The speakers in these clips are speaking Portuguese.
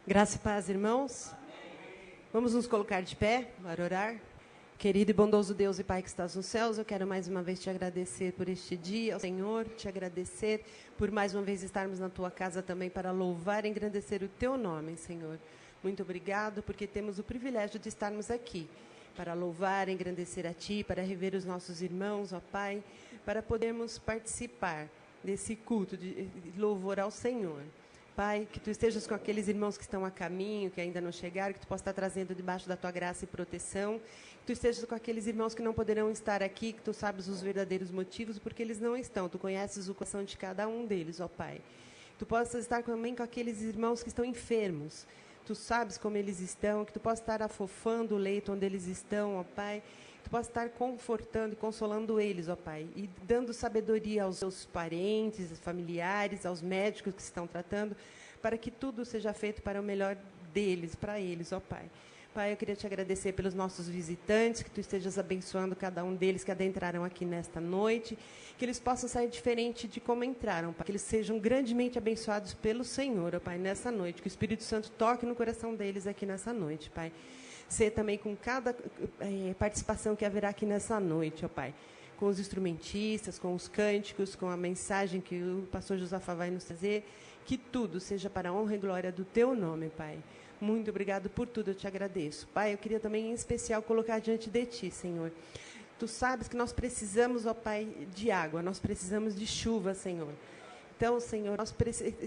Graça e paz, irmãos. Vamos nos colocar de pé para orar. Querido e bondoso Deus e Pai que estás nos céus, eu quero mais uma vez te agradecer por este dia, Senhor, te agradecer por mais uma vez estarmos na tua casa também para louvar e engrandecer o teu nome, Senhor. Muito obrigado porque temos o privilégio de estarmos aqui para louvar e engrandecer a ti, para rever os nossos irmãos, ó Pai, para podermos participar desse culto de louvor ao Senhor. Pai, que Tu estejas com aqueles irmãos que estão a caminho, que ainda não chegaram, que Tu possa estar trazendo debaixo da Tua graça e proteção. Que Tu estejas com aqueles irmãos que não poderão estar aqui, que Tu sabes os verdadeiros motivos, porque eles não estão. Tu conheces o coração de cada um deles, ó Pai. Tu possas estar também com aqueles irmãos que estão enfermos. Tu sabes como eles estão, que Tu possa estar afofando o leito onde eles estão, ó Pai. Que Tu possa estar confortando e consolando eles, ó Pai, e dando sabedoria aos seus parentes, familiares, aos médicos que estão tratando, para que tudo seja feito para o melhor deles, para eles, ó Pai. Pai, eu queria te agradecer pelos nossos visitantes, que Tu estejas abençoando cada um deles que adentraram aqui nesta noite, que eles possam sair diferente de como entraram, Pai, que eles sejam grandemente abençoados pelo Senhor, ó Pai, nessa noite, que o Espírito Santo toque no coração deles aqui nessa noite, Pai. Ser também com cada participação que haverá aqui nessa noite, ó Pai. Com os instrumentistas, com os cânticos, com a mensagem que o pastor Josafá vai nos trazer. Que tudo seja para a honra e glória do Teu nome, Pai. Muito obrigado por tudo, eu te agradeço. Pai, eu queria também, em especial, colocar diante de Ti, Senhor. Tu sabes que nós precisamos, ó Pai, de água, nós precisamos de chuva, Senhor. Então, Senhor,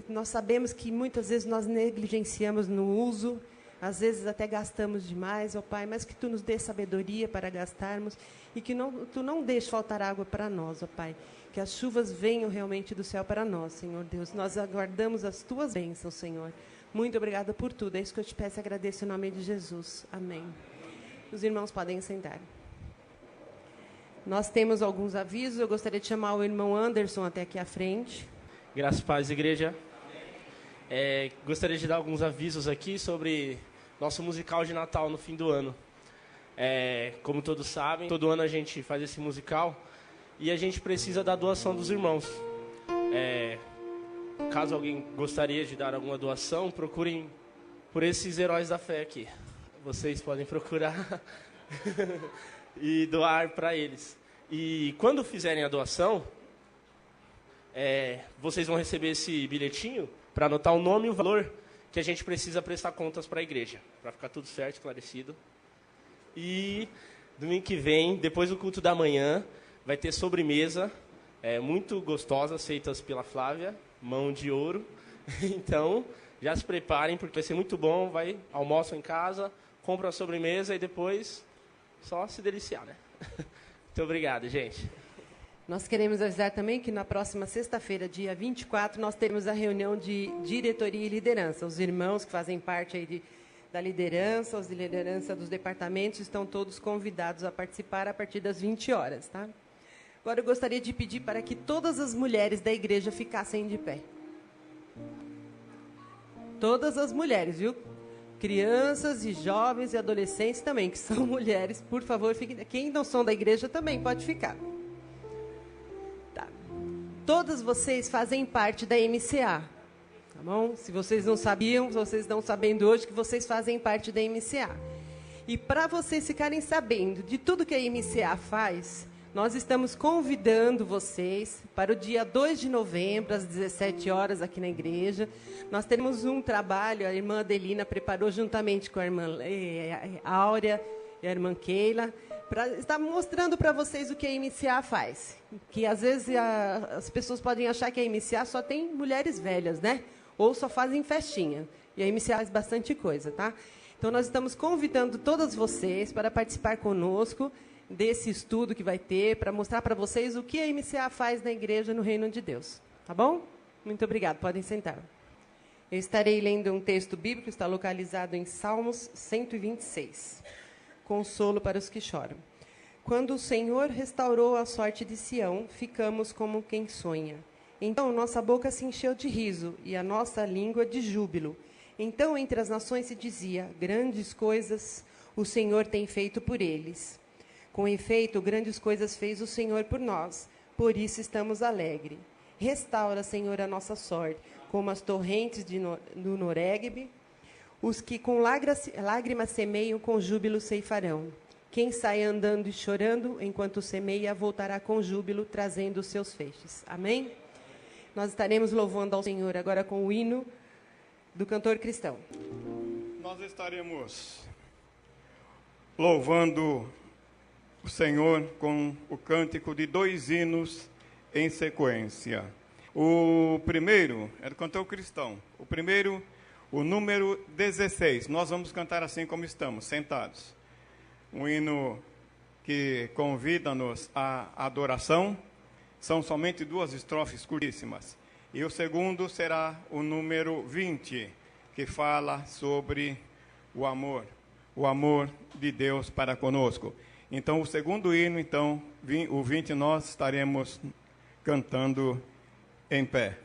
nós sabemos que muitas vezes nós negligenciamos no uso, às vezes até gastamos demais, ó Pai, mas que Tu nos dê sabedoria para gastarmos e que Tu não deixes faltar água para nós, ó Pai. Que as chuvas venham realmente do céu para nós, Senhor Deus. Nós aguardamos as Tuas bênçãos, Senhor. Muito obrigada por tudo. É isso que eu te peço e agradeço em nome de Jesus. Amém. Os irmãos podem sentar. Nós temos alguns avisos. Eu gostaria de chamar o irmão Anderson até aqui à frente. Graças a Deus, igreja. Gostaria de dar alguns avisos aqui sobre nosso musical de Natal no fim do ano. Como todos sabem, todo ano a gente faz esse musical e a gente precisa da doação dos irmãos. Caso alguém gostaria de dar alguma doação, procurem por esses heróis da fé aqui. Vocês podem procurar e doar para eles. E quando fizerem a doação, vocês vão receber esse bilhetinho para anotar o nome e o valor que a gente precisa prestar contas para a igreja, para ficar tudo certo, esclarecido. E domingo que vem, depois do culto da manhã, vai ter sobremesa muito gostosa, feitas pela Flávia, mão de ouro. Então, já se preparem, porque vai ser muito bom. Almoçam em casa, compram a sobremesa e depois só se deliciar, né? Muito obrigado, gente. Nós queremos avisar também que na próxima sexta-feira, dia 24, nós teremos a reunião de diretoria e liderança. Os irmãos que fazem parte aí da liderança, os de liderança dos departamentos, estão todos convidados a participar a partir das 20 horas, tá? Agora eu gostaria de pedir para que todas as mulheres da igreja ficassem de pé. Todas as mulheres, viu? Crianças e jovens e adolescentes também, que são mulheres, por favor, fiquem. Quem não são da igreja também pode ficar. Todas vocês fazem parte da MCA, tá bom? Se vocês não sabiam, vocês estão sabendo hoje que vocês fazem parte da MCA. E para vocês ficarem sabendo de tudo que a MCA faz, nós estamos convidando vocês para o dia 2 de novembro, às 17 horas, aqui na igreja. Nós teremos um trabalho, a irmã Adelina preparou juntamente com a irmã Áurea e a irmã Keila, para estar mostrando para vocês o que a MCA faz. Que às vezes as pessoas podem achar que a MCA só tem mulheres velhas, né? Ou só fazem festinha. E a MCA faz bastante coisa, tá? Então nós estamos convidando todas vocês para participar conosco desse estudo que vai ter, para mostrar para vocês o que a MCA faz na igreja no Reino de Deus. Tá bom? Muito obrigado. Podem sentar. Eu estarei lendo um texto bíblico, está localizado em Salmos 126. Consolo para os que choram. Quando o Senhor restaurou a sorte de Sião, ficamos como quem sonha. Então nossa boca se encheu de riso e a nossa língua de júbilo. Então entre as nações se dizia: grandes coisas o Senhor tem feito por eles. Com efeito, grandes coisas fez o Senhor por nós, por isso estamos alegres. Restaura, Senhor, a nossa sorte, como as torrentes do Noregbe. Os que com lágrimas semeiam, com júbilo ceifarão. Quem sai andando e chorando, enquanto semeia, voltará com júbilo, trazendo os seus feixes. Amém? Nós estaremos louvando ao Senhor agora com o hino do cantor cristão. Nós estaremos louvando o Senhor com o cântico de 2 hinos em sequência. O primeiro é do cantor cristão. O primeiro, o número 16. Nós vamos cantar assim como estamos, sentados. Um hino que convida-nos à adoração. São somente 2 estrofes curtíssimas. E o segundo será o número 20, que fala sobre o amor de Deus para conosco. Então, o segundo hino, o 20, nós estaremos cantando em pé.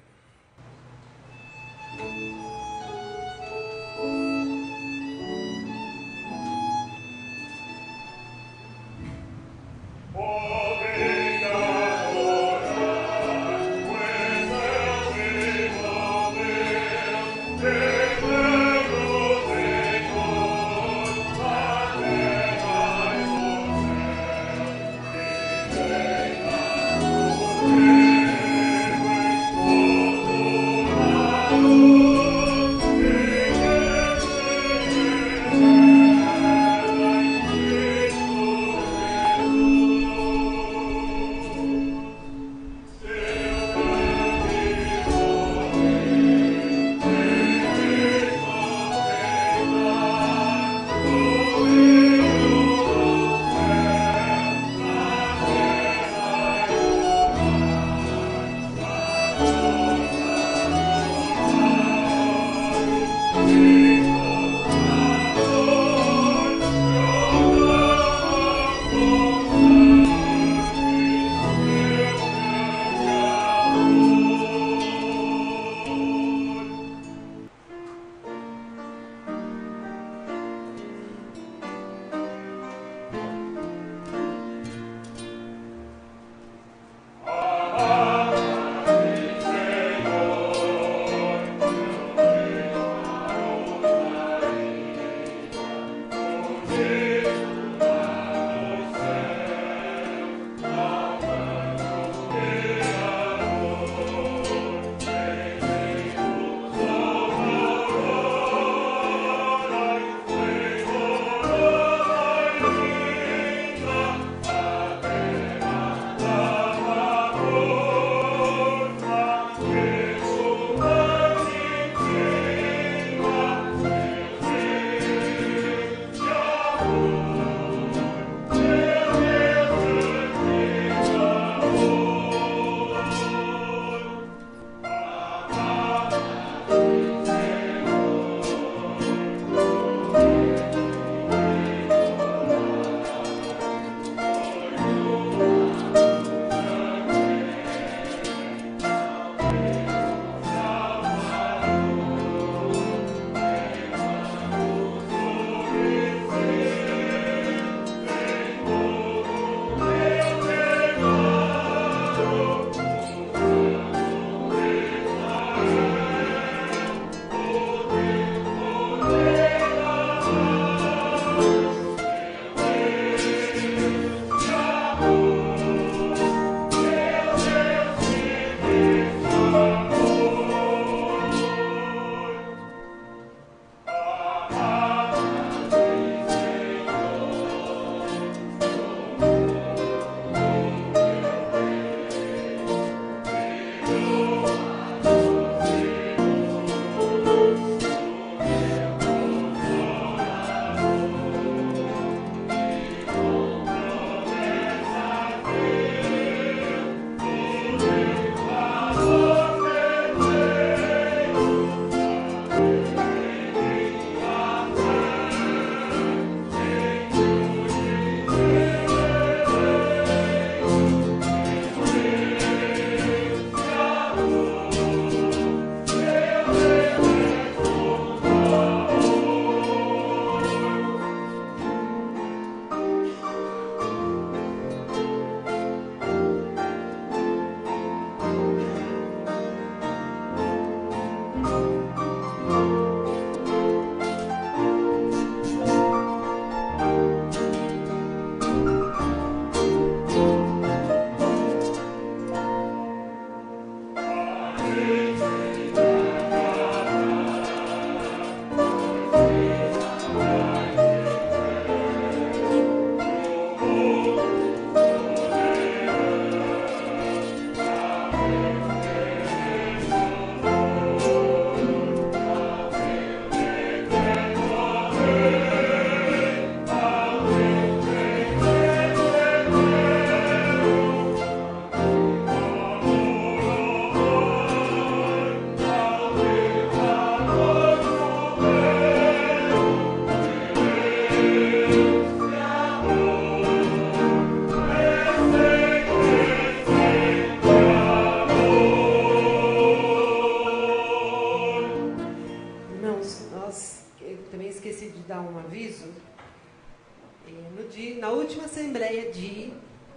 na última assembleia de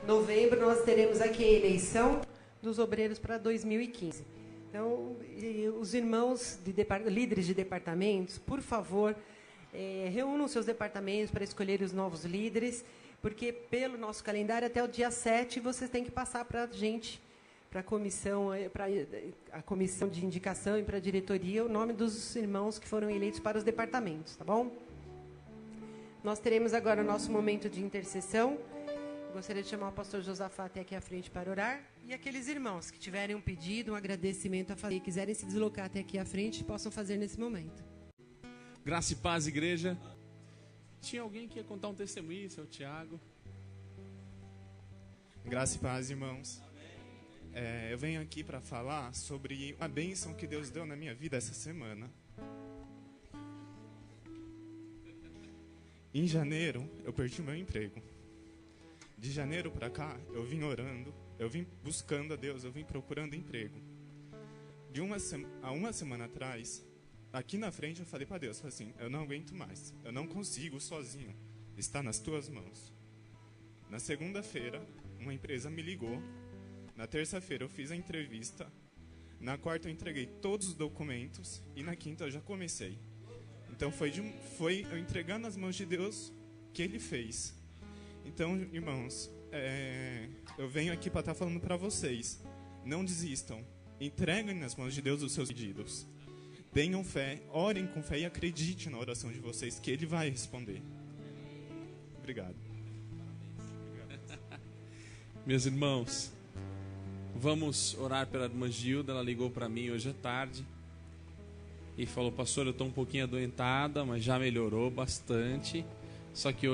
novembro, nós teremos aqui a eleição dos obreiros para 2015. Então, os irmãos, líderes de departamentos, por favor, reúnam seus departamentos para escolher os novos líderes, porque pelo nosso calendário, até o dia 7, vocês têm que passar para a gente, para a comissão de indicação e para a diretoria, o nome dos irmãos que foram eleitos para os departamentos, tá bom? Nós teremos agora o nosso momento de intercessão. Gostaria de chamar o pastor Josafá até aqui à frente para orar. E aqueles irmãos que tiverem um pedido, um agradecimento a fazer, e quiserem se deslocar até aqui à frente, possam fazer nesse momento. Graça e paz, igreja. Tinha alguém que ia contar um testemunho, seu Tiago? Graça e paz, irmãos. Eu venho aqui para falar sobre a bênção que Deus deu na minha vida essa semana. Em janeiro, eu perdi meu emprego. De janeiro para cá, eu vim orando, eu vim buscando a Deus, eu vim procurando emprego. Há uma semana atrás, aqui na frente eu falei para Deus, falei assim, eu não aguento mais, eu não consigo sozinho, está nas tuas mãos. Na segunda-feira, uma empresa me ligou, na terça-feira eu fiz a entrevista, na quarta eu entreguei todos os documentos e na quinta eu já comecei. Então foi eu entregando nas mãos de Deus que Ele fez. Então, irmãos, eu venho aqui para estar falando para vocês, não desistam, entreguem nas mãos de Deus os seus pedidos. Tenham fé, orem com fé e acreditem na oração de vocês, que Ele vai responder. Obrigado. Meus irmãos, vamos orar pela irmã Gilda. Ela ligou para mim hoje à tarde e falou, pastor, eu estou um pouquinho adoentada, mas já melhorou bastante. Só que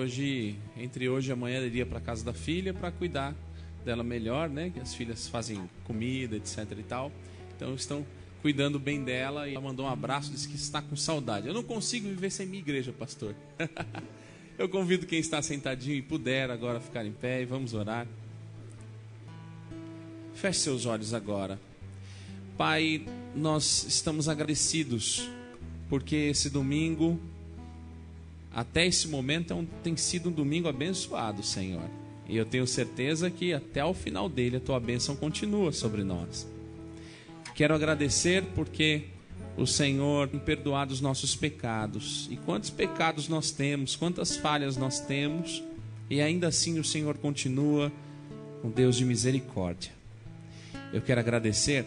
entre hoje e amanhã, ela iria para a casa da filha para cuidar dela melhor, né? Que as filhas fazem comida, etc e tal. Então, estão cuidando bem dela. E ela mandou um abraço, disse que está com saudade. Eu não consigo viver sem minha igreja, pastor. Eu convido quem está sentadinho e puder agora ficar em pé e vamos orar. Feche seus olhos agora. Pai, nós estamos agradecidos porque esse domingo, até esse momento, tem sido um domingo abençoado, Senhor. E eu tenho certeza que até o final dele a Tua bênção continua sobre nós. Quero agradecer porque o Senhor tem perdoado os nossos pecados. E quantos pecados nós temos, quantas falhas nós temos, e ainda assim o Senhor continua um Deus de misericórdia. Eu quero agradecer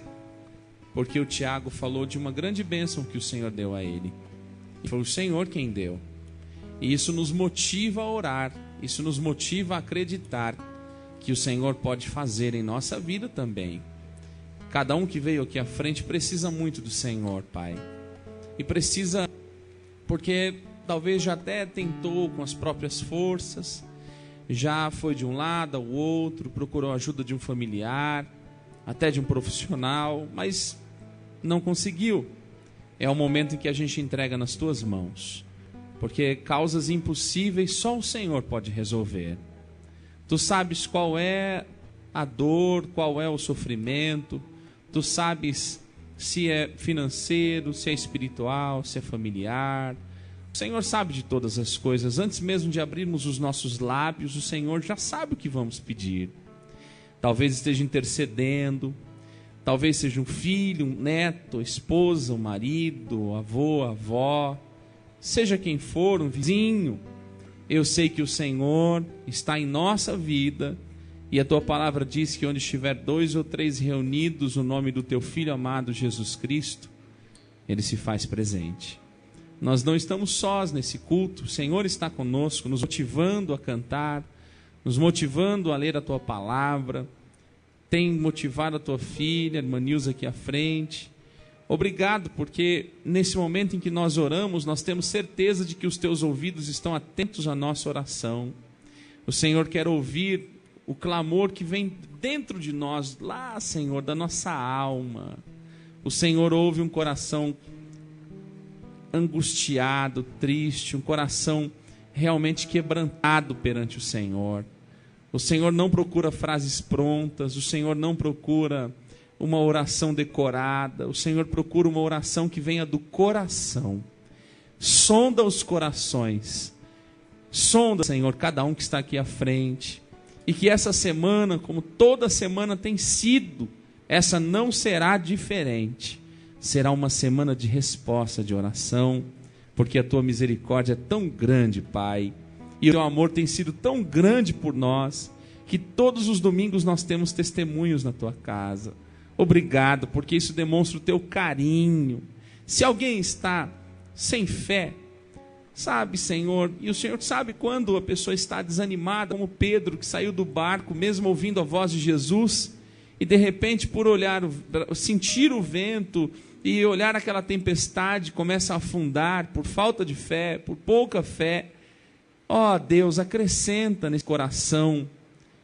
porque o Tiago falou de uma grande bênção que o Senhor deu a ele. E foi o Senhor quem deu. E isso nos motiva a orar, isso nos motiva a acreditar que o Senhor pode fazer em nossa vida também. Cada um que veio aqui à frente precisa muito do Senhor, Pai. E precisa, porque talvez já até tentou com as próprias forças, já foi de um lado ao outro, procurou a ajuda de um familiar, até de um profissional, mas não conseguiu. É o momento em que a gente entrega nas Tuas mãos. Porque causas impossíveis só o Senhor pode resolver. Tu sabes qual é a dor, qual é o sofrimento. Tu sabes se é financeiro, se é espiritual, se é familiar. O Senhor sabe de todas as coisas. Antes mesmo de abrirmos os nossos lábios, o Senhor já sabe o que vamos pedir. Talvez esteja intercedendo. Talvez seja um filho, um neto, esposa, um marido, avô, avó. Seja quem for, um vizinho, eu sei que o Senhor está em nossa vida e a Tua palavra diz que onde estiver 2 ou 3 reunidos no nome do Teu Filho amado Jesus Cristo, Ele se faz presente. Nós não estamos sós nesse culto, o Senhor está conosco, nos motivando a cantar, nos motivando a ler a Tua palavra, tem motivado a Tua filha, a irmã Nilza aqui à frente. Obrigado, porque nesse momento em que nós oramos, nós temos certeza de que os Teus ouvidos estão atentos à nossa oração. O Senhor quer ouvir o clamor que vem dentro de nós, lá, Senhor, da nossa alma. O Senhor ouve um coração angustiado, triste, um coração realmente quebrantado perante o Senhor. O Senhor não procura frases prontas, o Senhor não procura uma oração decorada, o Senhor procura uma oração que venha do coração. Sonda os corações Sonda, Senhor, cada um que está aqui à frente. E que essa semana, como toda semana tem sido, essa não será diferente. Será uma semana de resposta, de oração, porque a tua misericórdia é tão grande, Pai. E o teu amor tem sido tão grande por nós, que todos os domingos nós temos testemunhos na tua casa. Obrigado, porque isso demonstra o teu carinho. Se alguém está sem fé, sabe, Senhor, e o Senhor sabe quando a pessoa está desanimada, como Pedro, que saiu do barco, mesmo ouvindo a voz de Jesus, e de repente, por olhar, sentir o vento, e olhar aquela tempestade, começa a afundar, por falta de fé, por pouca fé. Ó Deus, acrescenta nesse coração,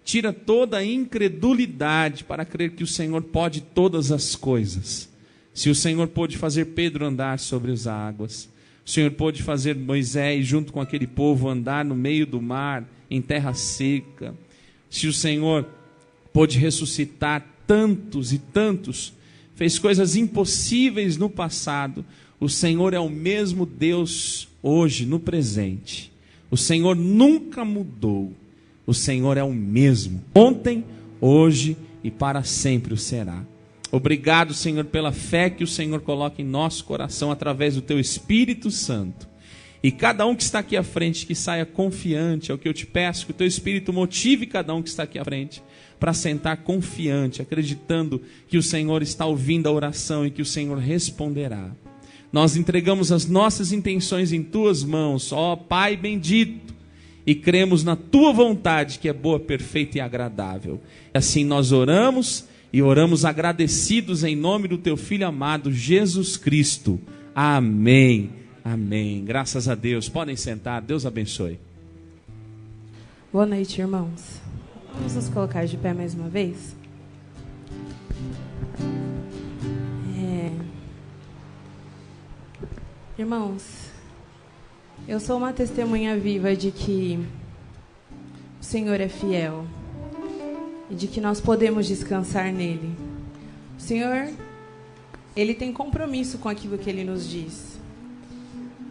tira toda a incredulidade para crer que o Senhor pode todas as coisas. Se o Senhor pôde fazer Pedro andar sobre as águas, o Senhor pôde fazer Moisés, junto com aquele povo, andar no meio do mar, em terra seca. Se o Senhor pôde ressuscitar tantos e tantos, fez coisas impossíveis no passado, o Senhor é o mesmo Deus hoje, no presente. O Senhor nunca mudou. O Senhor é o mesmo, ontem, hoje e para sempre o será. Obrigado, Senhor, pela fé que o Senhor coloca em nosso coração através do Teu Espírito Santo. E cada um que está aqui à frente, que saia confiante, é o que eu te peço, que o Teu Espírito motive cada um que está aqui à frente, para sentar confiante, acreditando que o Senhor está ouvindo a oração e que o Senhor responderá. Nós entregamos as nossas intenções em Tuas mãos, ó Pai bendito, e cremos na Tua vontade, que é boa, perfeita e agradável. E assim nós oramos, e oramos agradecidos em nome do Teu Filho amado, Jesus Cristo. Amém, amém. Graças a Deus. Podem sentar, Deus abençoe. Boa noite, irmãos. Vamos nos colocar de pé mais uma vez? Irmãos, eu sou uma testemunha viva de que o Senhor é fiel e de que nós podemos descansar nele. O Senhor, Ele tem compromisso com aquilo que Ele nos diz.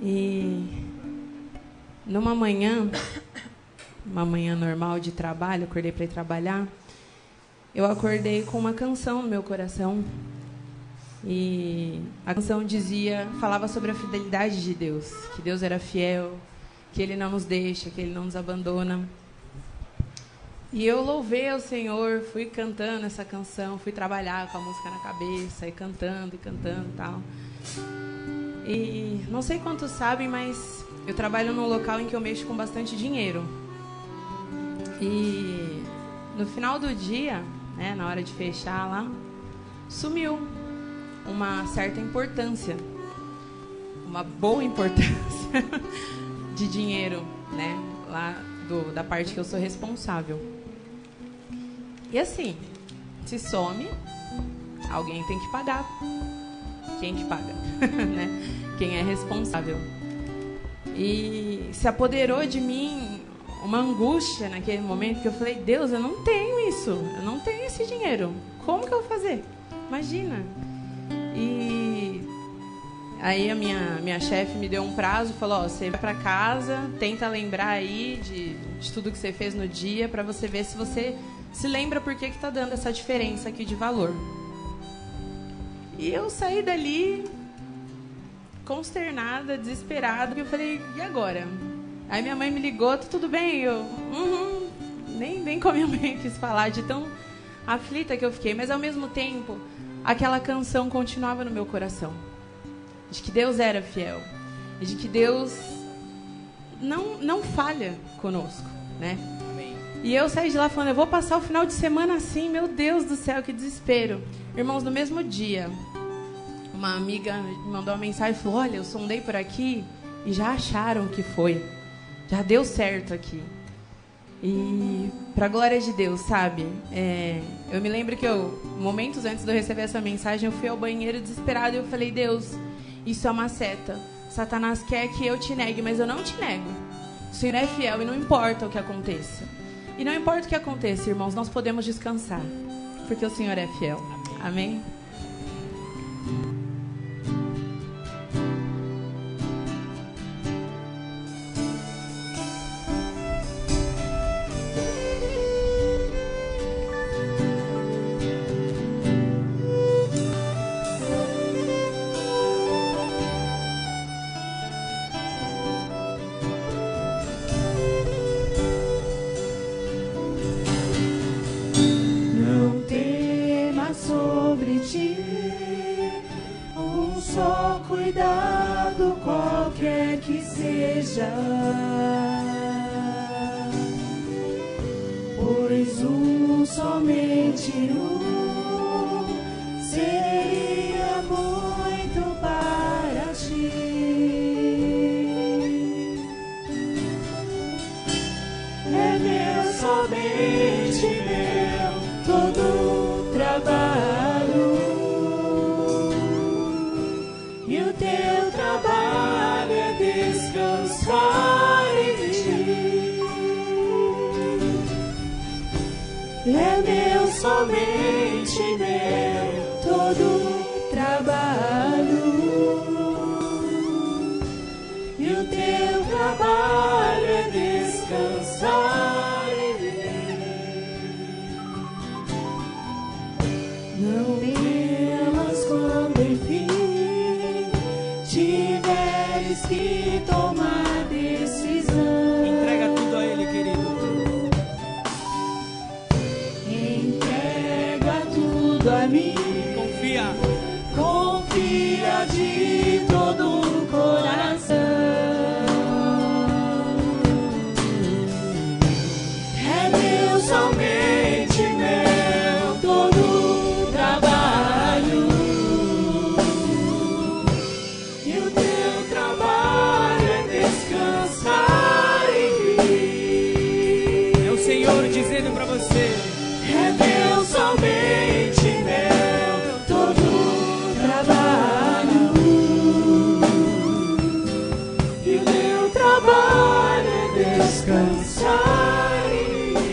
E numa manhã normal de trabalho, acordei para ir trabalhar, eu acordei com uma canção no meu coração. E a canção falava sobre a fidelidade de Deus, que Deus era fiel, que Ele não nos deixa, que Ele não nos abandona. E eu louvei ao Senhor, fui cantando essa canção, fui trabalhar com a música na cabeça, e cantando e tal. E não sei quantos sabem, mas eu trabalho num local em que eu mexo com bastante dinheiro. E no final do dia, né, na hora de fechar lá, sumiu uma certa importância, uma boa importância de dinheiro, né, lá da parte que eu sou responsável. E assim, se some, alguém tem que pagar. Quem que paga? Né? Quem é responsável. E se apoderou de mim uma angústia naquele momento, que eu falei, Deus, eu não tenho isso, eu não tenho esse dinheiro, como que eu vou fazer? Imagina. E aí a minha chefe me deu um prazo, falou, você vai para casa, tenta lembrar aí de tudo que você fez no dia, para você ver se você se lembra por que está dando essa diferença aqui de valor. E eu saí dali consternada, desesperada, e eu falei, e agora? Aí minha mãe me ligou, tudo bem? Eu, nem com a minha mãe quis falar, de tão aflita que eu fiquei, mas ao mesmo tempo, aquela canção continuava no meu coração, de que Deus era fiel, e de que Deus não falha conosco, né? Amém. E eu saí de lá falando, eu vou passar o final de semana assim, meu Deus do céu, que desespero. Irmãos, no mesmo dia, uma amiga me mandou uma mensagem e falou, olha, eu sondei por aqui e já acharam que foi, já deu certo aqui. E pra glória de Deus, sabe? Eu me lembro que momentos antes de eu receber essa mensagem, eu fui ao banheiro desesperada e eu falei, Deus, isso é uma seta. Satanás quer que eu te negue, mas eu não te nego. O Senhor é fiel e não importa o que aconteça. E não importa o que aconteça, irmãos, nós podemos descansar, porque o Senhor é fiel. Amém? sobre ti. Um só cuidado, qualquer que seja, pois somente seria muito para ti. É meu, somente meu, todo trabalho, e o teu trabalho é descansar em ti. É meu, somente meu, todo trabalho, e o teu trabalho é descansar em mim. Não temas quando enfim tiveres que tomar decisão. Entrega tudo a Ele, querido. Entrega tudo a mim. Confia. Confia de todo o coração. É meu, somente meu, todo trabalho, e o teu trabalho é descansar em mim. É o Senhor dizendo para você. É meu, somente meu, todo trabalho, e o teu trabalho é descansar em mim.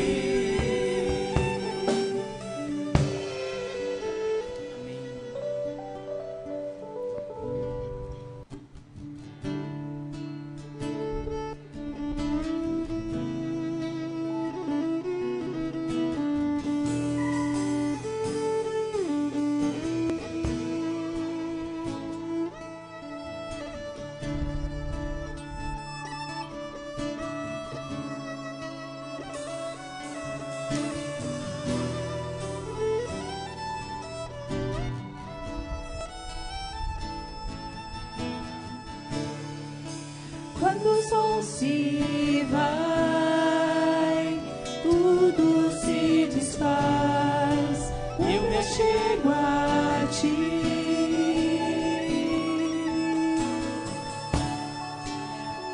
Quando o sol se vai, tudo se desfaz. Eu me chego a ti.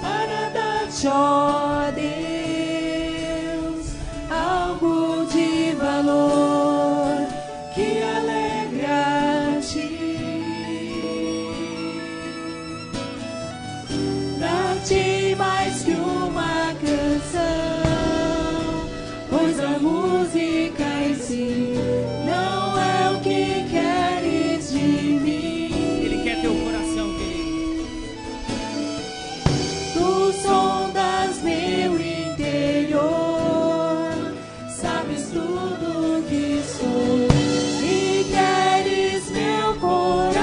Para dar-te, ó Deus, algo de valor que alegra-te. Dar-te mais que uma canção, pois a música em si não é o que queres de mim. Ele quer teu coração, querido. Tu sondas meu interior, sabes tudo que sou e queres meu coração.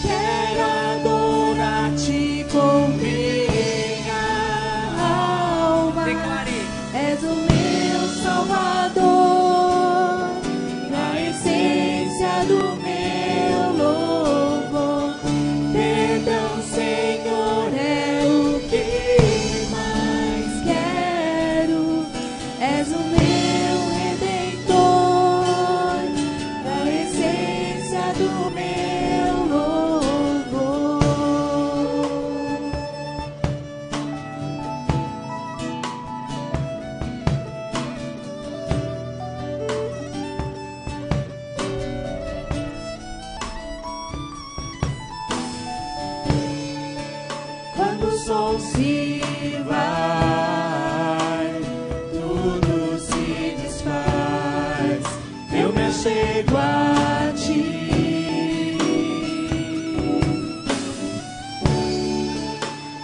Quero adorar-te com minha alma. Declare. És o meu Salvador, na essência do meu louvor. Perdão, Senhor, é o que mais quero. És o meu Redentor, na essência do meu louvor. Quando o sol se vai, tudo se desfaz. Eu me achego a ti.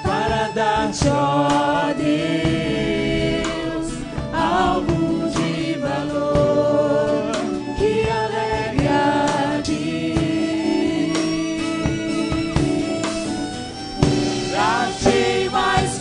Para dar-te, ó Deus, algo de valor que alegra-te. Dar-te mais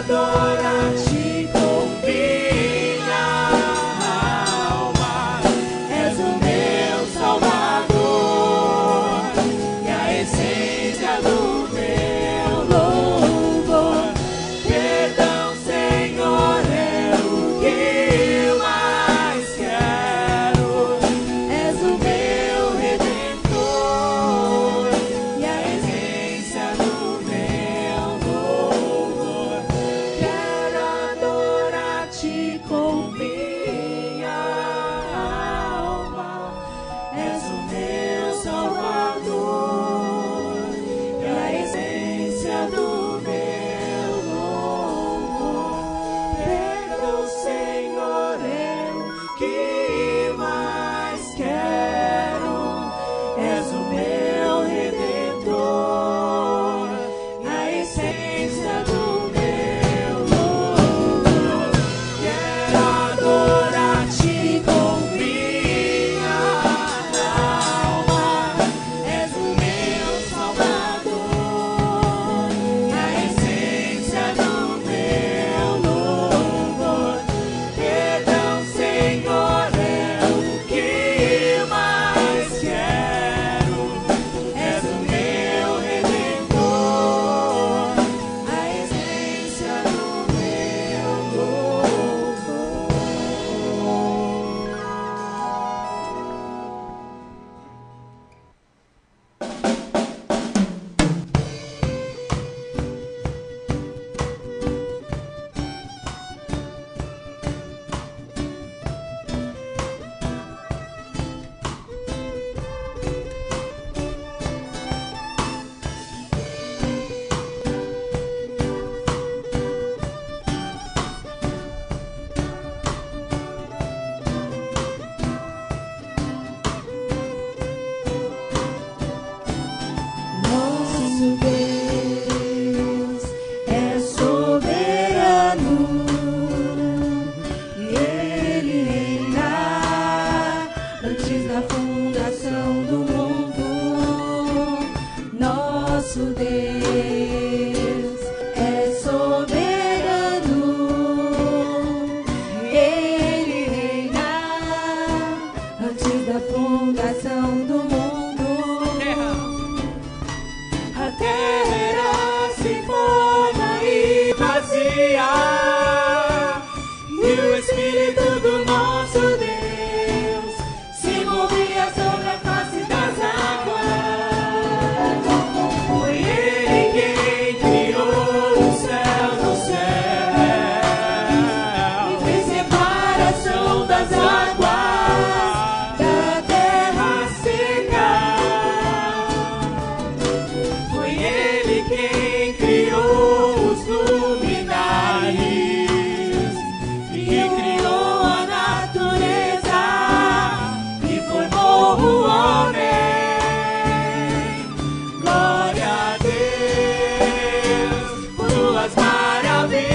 adorar-te com minha alma. És o meu Salvador e a essência do meu louvor. Perdão, Senhor, é o que mais quero. És o meu Redentor e a essência do meu louvor. Quero adorar-te com minha alma. És o meu Salvador e a essência do meu louvor. Perdão, Senhor, é o que mais quero. És o meu Redentor, a essência do meu louvor. Quero adorar-te com minha alma. És o meu Salvador, a essência do meu louvor. Perdão, Senhor, é o que mais quero. És o meu Redentor, a essência do meu louvor. Nosso Deus é soberano, Ele reina antes da fundação do mundo. Nosso Deus é soberano, Ele reina antes da fundação do mundo. A terra se forma e vazia, e o Espírito do nosso Deus se movia sobre a face das águas. Foi Ele quem criou os céus do céu e fez separação das águas da terra seca. Foi Ele quem criou os luminares e criou a natureza e formou o homem. Glória a Deus por tuas maravilhas,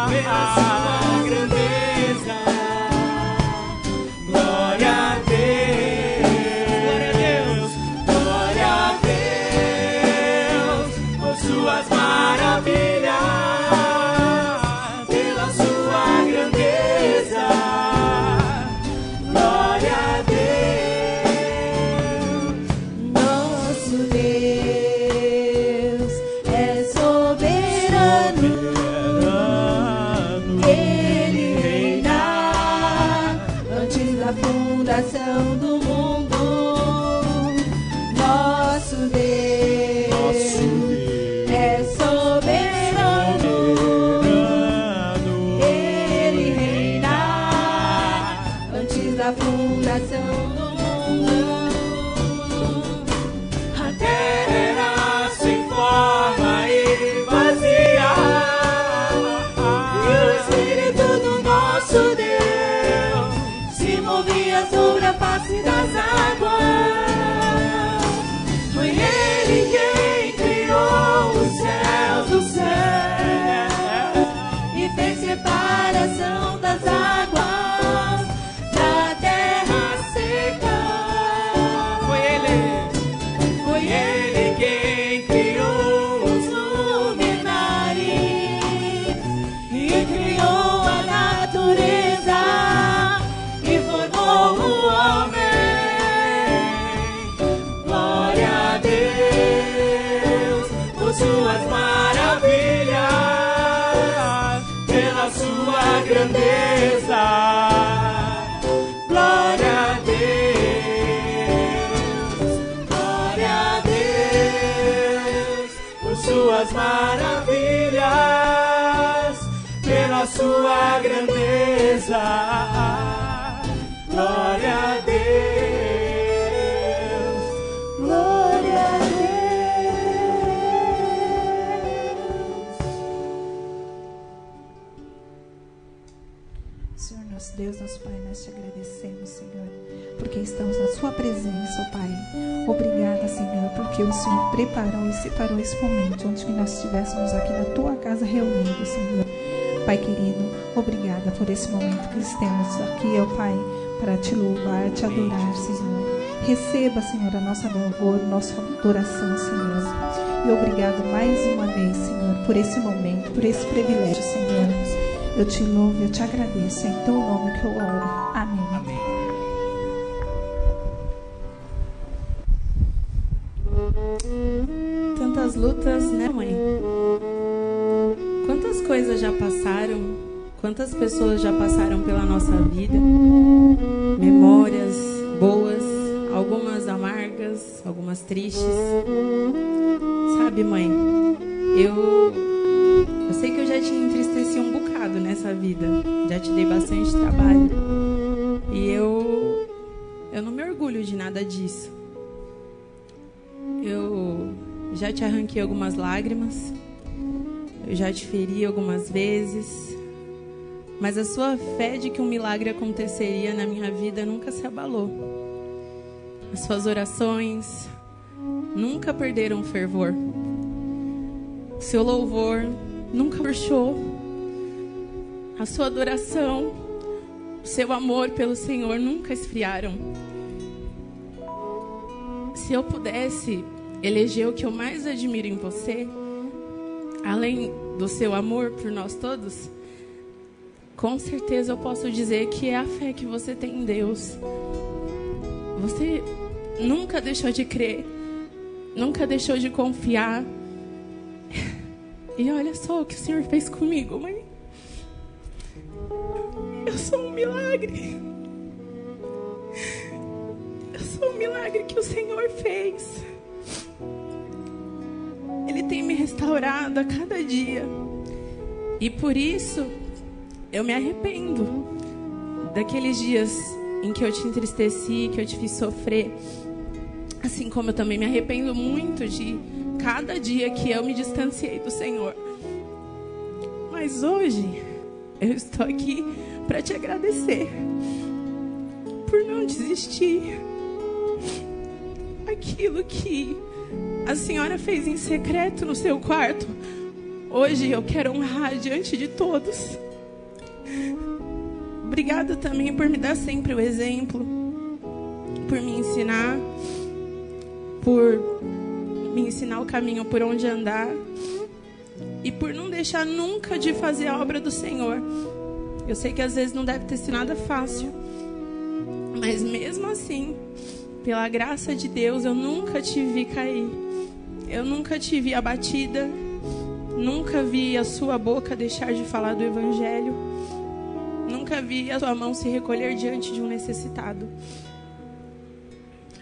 pela sua grandeza. Glória a Deus, glória a Deus por suas maravilhas, pela sua grandeza. Glória a Deus. Nosso Deus é soberano, Ele reina antes da fundação do mundo. Nosso Deus é soberano, Ele reina antes da fundação do mundo. A terra sem forma e vazia, e o Espírito do nosso Deus se movia sobre a face das águas. Foi Ele quem criou os céus do céu e fez separação das águas da terra seca. Foi Ele quem criou os luminares grandeza. Glória a Deus, glória a Deus, por suas maravilhas, pela sua grandeza. Glória a Deus, glória a Deus. Senhor, nosso Deus, nosso Pai, nós te agradecemos, Senhor, porque estamos na sua presença, ó Pai. Obrigada, Senhor, porque o Senhor preparou e separou esse momento onde que nós estivéssemos aqui na tua casa reunidos, Senhor. Pai querido, obrigada por esse momento que estamos aqui, ó Pai, para te louvar, te adorar, Senhor. Receba, Senhor, a nossa louvor, nossa adoração, Senhor. E obrigado mais uma vez, Senhor, por esse momento, por esse privilégio, Senhor. Eu te louvo, eu te agradeço. É em teu nome que eu oro. Amém. Amém. Tantas lutas, né, mãe? Quantas coisas já passaram? Quantas pessoas já passaram pela nossa vida? Memórias boas, algumas amargas, algumas tristes. Sabe, mãe, eu sei que eu já te entristeci um bocado nessa vida. Já te dei bastante trabalho. E eu não me orgulho de nada disso. Eu já te arranquei algumas lágrimas. Eu já te feri algumas vezes. Mas a sua fé de que um milagre aconteceria na minha vida nunca se abalou. As suas orações nunca perderam fervor. Seu louvor nunca murchou. A sua adoração, o seu amor pelo Senhor nunca esfriaram. Se eu pudesse eleger o que eu mais admiro em você, além do seu amor por nós todos, com certeza eu posso dizer que é a fé que você tem em Deus. Você nunca deixou de crer, nunca deixou de confiar. E olha só o que o Senhor fez comigo, mãe. Eu sou um milagre. Eu sou um milagre que o Senhor fez. Ele tem me restaurado a cada dia. E por isso eu me arrependo daqueles dias em que eu te entristeci, que eu te fiz sofrer. Assim como eu também me arrependo muito de cada dia que eu me distanciei do Senhor. Mas hoje eu estou aqui para te agradecer por não desistir. Aquilo que a senhora fez em secreto no seu quarto, hoje eu quero honrar diante de todos. Obrigada também por me dar sempre o exemplo, por me ensinar, por me ensinar o caminho por onde andar e por não deixar nunca de fazer a obra do Senhor. Eu sei que às vezes não deve ter sido nada fácil, mas mesmo assim, pela graça de Deus, eu nunca te vi cair. Eu nunca te vi abatida. Nunca vi a sua boca deixar de falar do Evangelho. Nunca vi a sua mão se recolher diante de um necessitado.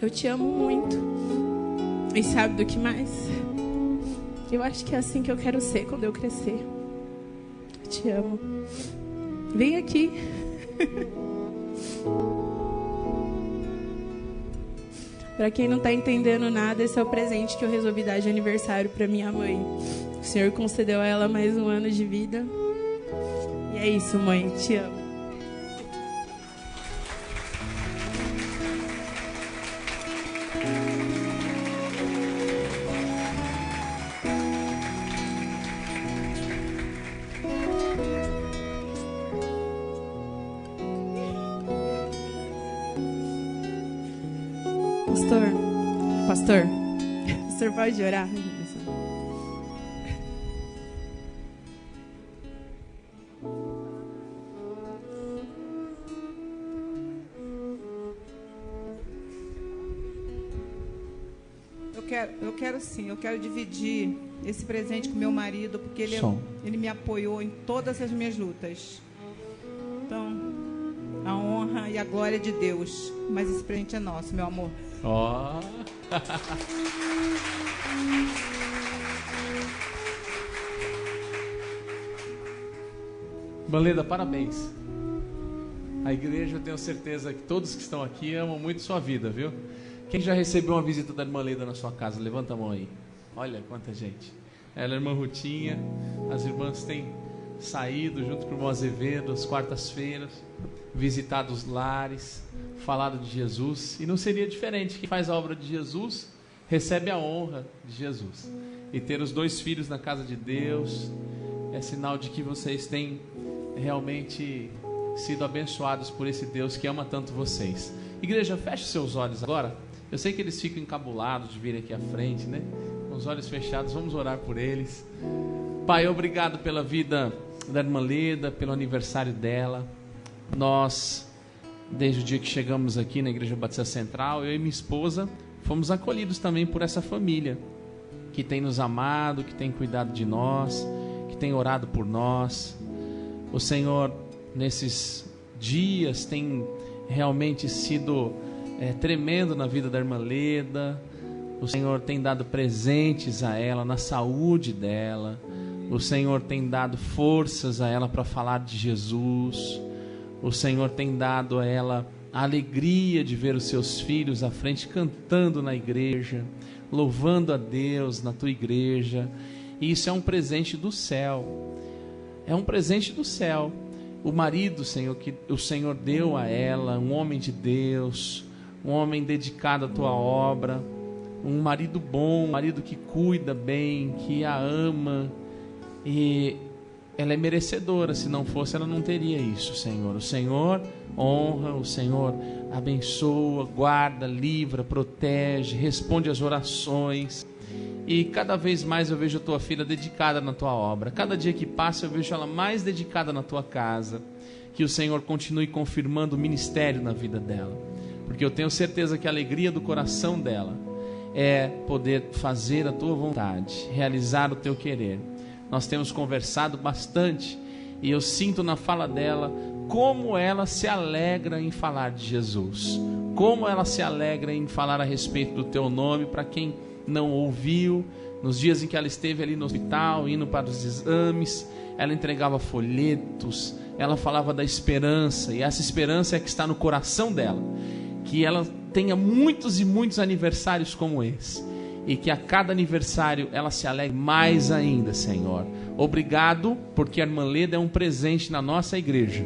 Eu te amo muito. E sabe do que mais? Eu acho que é assim que eu quero ser quando eu crescer. Eu te amo. Vem aqui. Para quem não está entendendo nada, esse é o presente que eu resolvi dar de aniversário para minha mãe. O Senhor concedeu a ela mais um ano de vida. E é isso, mãe. Te amo. Pastor, o senhor pode orar? Eu quero dividir esse presente com meu marido, porque ele me apoiou em todas as minhas lutas. Então, a honra e a glória de Deus. Mas esse presente é nosso, meu amor. Ó. Irmã, parabéns. A igreja, eu tenho certeza que todos que estão aqui amam muito sua vida, viu? Quem já recebeu uma visita da irmã Leda na sua casa? Levanta a mão aí. Olha quanta gente. Ela é a irmã Rutinha. As irmãs têm saído junto com o irmão Azevedo às quartas-feiras, visitado os lares, falado de Jesus. E não seria diferente. Quem faz a obra de Jesus recebe a honra de Jesus. E ter os 2 filhos na casa de Deus é sinal de que vocês têm realmente sido abençoados por esse Deus que ama tanto vocês. Igreja, feche seus olhos agora. Eu sei que eles ficam encabulados de vir aqui à frente, né? Com os olhos fechados, vamos orar por eles. Pai, obrigado pela vida da irmã Leda, pelo aniversário dela. Nós, desde o dia que chegamos aqui na Igreja Batista Central, eu e minha esposa fomos acolhidos também por essa família que tem nos amado, que tem cuidado de nós, que tem orado por nós. O Senhor, nesses dias, tem realmente sido tremendo na vida da irmã Leda. O Senhor tem dado presentes a ela, na saúde dela. O Senhor tem dado forças a ela para falar de Jesus. O Senhor tem dado a ela a alegria de ver os seus filhos à frente cantando na igreja, louvando a Deus na tua igreja. E isso é um presente do céu. É um presente do céu. O marido, Senhor, que o Senhor deu a ela, um homem de Deus, um homem dedicado à tua obra, um marido bom, um marido que cuida bem, que a ama. E ela é merecedora. Se não fosse, ela não teria isso, Senhor. O Senhor honra, o Senhor abençoa, guarda, livra, protege, responde às orações. E cada vez mais eu vejo a tua filha dedicada na tua obra. Cada dia que passa eu vejo ela mais dedicada na tua casa. Que o Senhor continue confirmando o ministério na vida dela, porque eu tenho certeza que a alegria do coração dela é poder fazer a tua vontade, realizar o teu querer. Nós temos conversado bastante e eu sinto na fala dela como ela se alegra em falar de Jesus, como ela se alegra em falar a respeito do teu nome para quem não ouviu. Nos dias em que ela esteve ali no hospital, indo para os exames, ela entregava folhetos, ela falava da esperança, e essa esperança é que está no coração dela, que ela tenha muitos e muitos aniversários como esse, e que a cada aniversário ela se alegre mais ainda, Senhor. Obrigado, porque a irmã Leda é um presente na nossa igreja.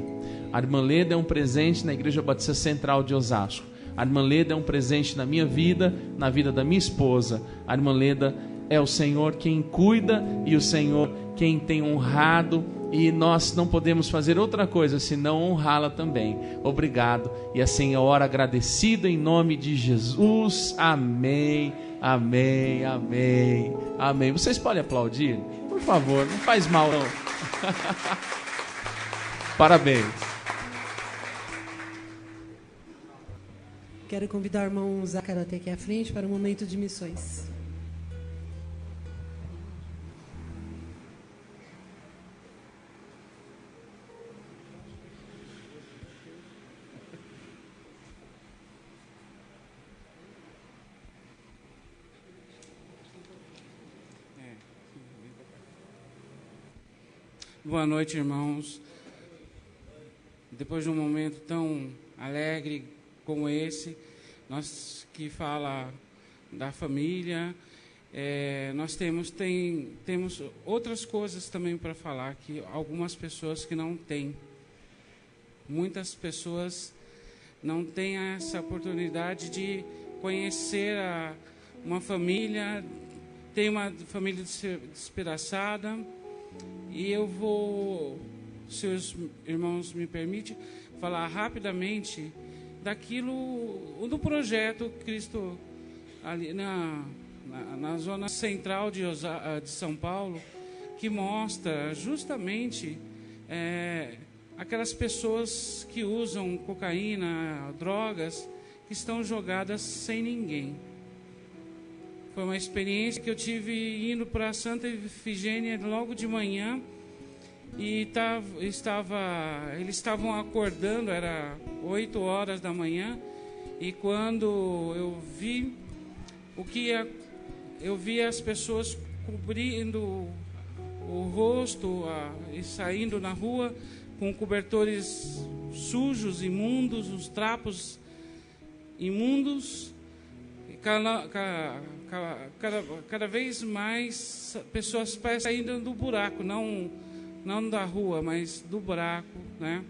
A irmã Leda é um presente na Igreja Batista Central de Osasco. A irmã Leda é um presente na minha vida, na vida da minha esposa. A irmã Leda é o Senhor quem cuida e o Senhor quem tem honrado, e nós não podemos fazer outra coisa senão honrá-la também. Obrigado, e assim eu oro agradecido em nome de Jesus. Amém, amém, amém, amém. Vocês podem aplaudir? Por favor, não faz mal não. Parabéns. Quero convidar o irmão Zácaro até aqui à frente para o momento de missões. Boa noite, irmãos. Depois de um momento tão alegre como esse, nós que fala da família, nós temos outras coisas também para falar, que algumas pessoas que não têm. Muitas pessoas não têm essa oportunidade de conhecer uma família, tem uma família despedaçada. E eu vou, se os irmãos me permitem, falar rapidamente do projeto Cristo ali na zona central de São Paulo, que mostra justamente aquelas pessoas que usam cocaína, drogas, que estão jogadas sem ninguém. Foi uma experiência que eu tive indo para Santa Efigênia logo de manhã, e eles estavam acordando, era 8 horas da manhã, e quando eu vi eu vi as pessoas cobrindo o rosto e saindo na rua com cobertores sujos, imundos, os trapos imundos. Cada vez mais pessoas saindo do buraco, não da rua, mas do buraco, né?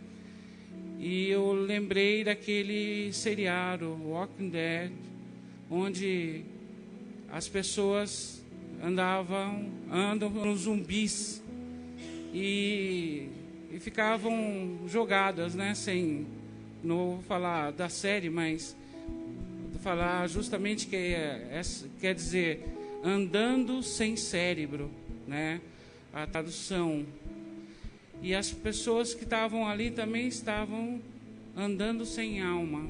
E eu lembrei daquele seriado, Walking Dead, onde as pessoas andam zumbis e ficavam jogadas, né? Não vou falar da série, mas vou falar justamente que quer dizer andando sem cérebro, né? A tradução. E as pessoas que estavam ali também estavam andando sem alma,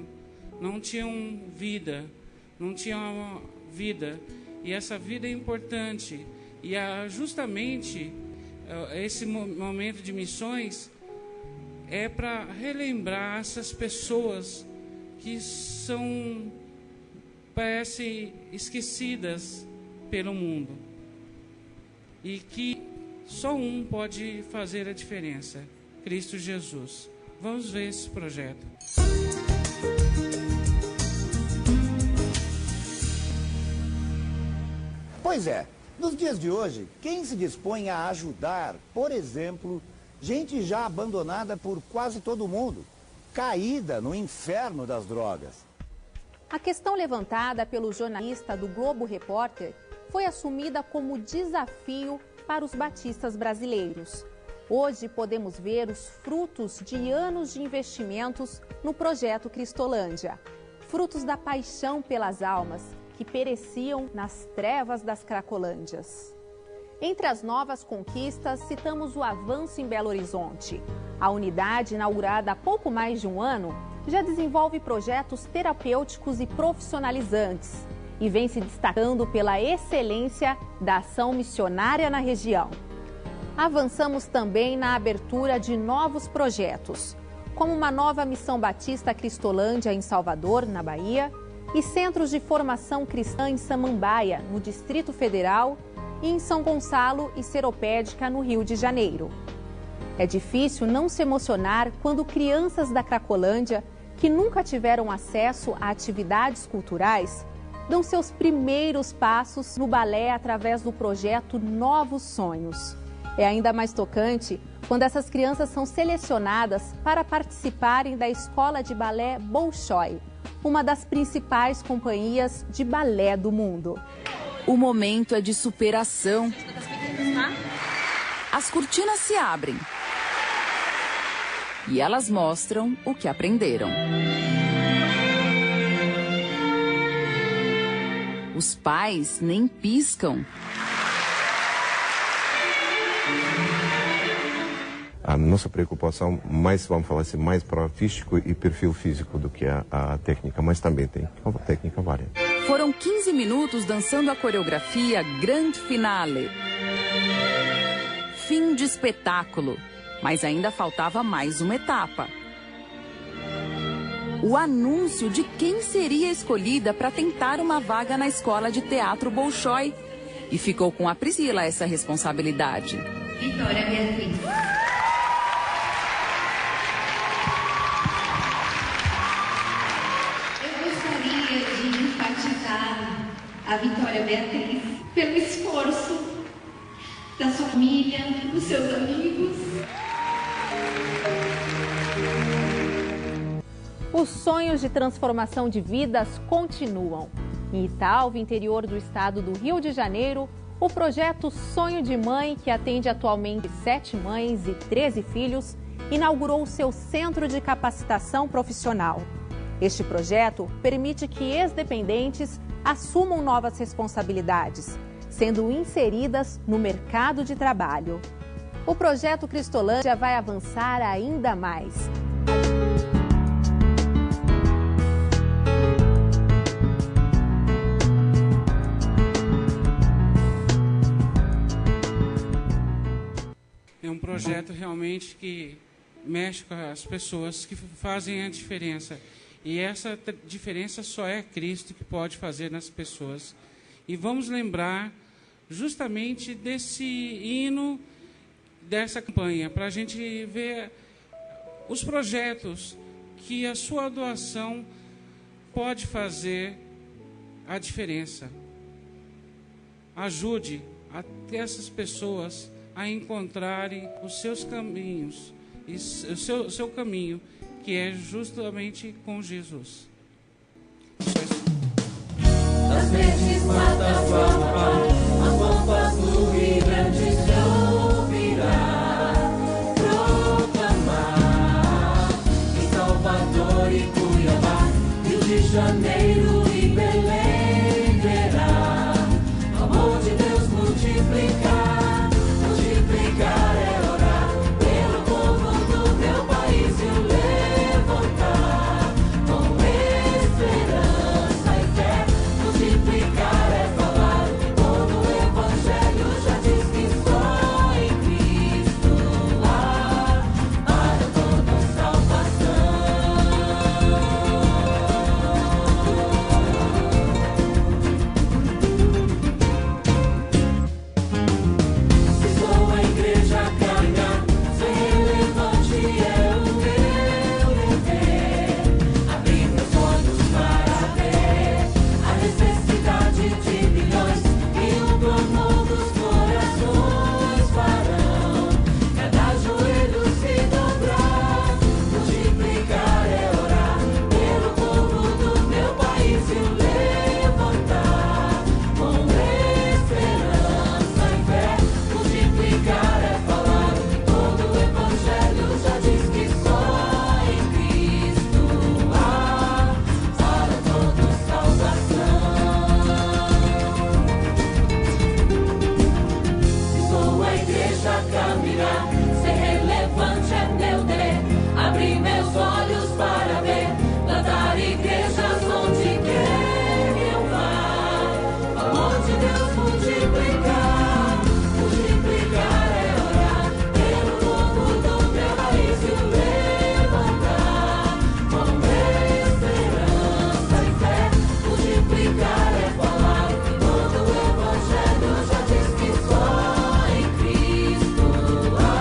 não tinham vida, E essa vida é importante. E justamente esse momento de missões é para relembrar essas pessoas que parecem esquecidas pelo mundo. E que só um pode fazer a diferença, Cristo Jesus. Vamos ver esse projeto. Pois é, nos dias de hoje, quem se dispõe a ajudar, por exemplo, gente já abandonada por quase todo mundo, caída no inferno das drogas? A questão levantada pelo jornalista do Globo Repórter foi assumida como desafio para os batistas brasileiros. Hoje podemos ver os frutos de anos de investimentos no projeto Cristolândia, frutos da paixão pelas almas que pereciam nas trevas das Cracolândias. Entre as novas conquistas, citamos o avanço em Belo Horizonte. A unidade, inaugurada há pouco mais de um ano, já desenvolve projetos terapêuticos e profissionalizantes e vem se destacando pela excelência da ação missionária na região. Avançamos também na abertura de novos projetos, como uma nova missão batista Cristolândia em Salvador, na Bahia, e centros de formação cristã em Samambaia, no Distrito Federal, e em São Gonçalo e Seropédica, no Rio de Janeiro. É difícil não se emocionar quando crianças da Cracolândia, que nunca tiveram acesso a atividades culturais, dão seus primeiros passos no balé através do projeto Novos Sonhos. É ainda mais tocante quando essas crianças são selecionadas para participarem da Escola de Balé Bolshoi, uma das principais companhias de balé do mundo. O momento é de superação. As cortinas se abrem e elas mostram o que aprenderam. Os pais nem piscam. A nossa preocupação mais, vamos falar assim, mais para o artístico e perfil físico do que a técnica, mas também tem a técnica vária. Foram 15 minutos dançando a coreografia Grand Finale. Fim de espetáculo, mas ainda faltava mais uma etapa. O anúncio de quem seria escolhida para tentar uma vaga na Escola de Teatro Bolshoi. E ficou com a Priscila essa responsabilidade. Vitória Beatriz. Eu gostaria de enfatizar a Vitória Beatriz pelo esforço da sua família, dos seus amigos. Os sonhos de transformação de vidas continuam. Em Italva, interior do estado do Rio de Janeiro, o projeto Sonho de Mãe, que atende atualmente 7 mães e 13 filhos, inaugurou seu centro de capacitação profissional. Este projeto permite que ex-dependentes assumam novas responsabilidades, sendo inseridas no mercado de trabalho. O projeto Cristolândia vai avançar ainda mais. É um projeto realmente que mexe com as pessoas, que fazem a diferença. E essa diferença só é Cristo que pode fazer nas pessoas. E vamos lembrar justamente desse hino, dessa campanha, para a gente ver os projetos que a sua doação pode fazer a diferença. Ajude até essas pessoas a encontrarem os seus caminhos, e o seu caminho, que é justamente com Jesus. Das verdes plataformas, as pompas do Rio Grande se ouvirá proclamar. Em Salvador e Cuiabá, Rio de Janeiro e Belém verá o amor de Deus multiplicar. Multiplicar é orar pelo povo do meu país e o levantar com esperança e fé. Multiplicar é falar, todo o Evangelho já diz que só em Cristo há para todos salvação. Se sou a igreja a caminhar, ser relevante é o meu dever. Abrir meus olhos para ver a necessidade de milhões e o clamor dos corações farão cada joelho se dobrar. Multiplicar é orar pelo povo do meu país e o levantar com esperança e fé. Multiplicar é falar, todo o Evangelho já diz que só em Cristo há para todos salvação. Se sou a igreja a caminhar, ser relevante é meu dever. Abrir meus olhos para ver, plantar igrejas onde quer que eu vá. O amor de Deus multiplicar. Multiplicar é orar pelo povo do meu país e o levantar com esperança e fé. Multiplicar é falar, todo o Evangelho já diz que só em Cristo há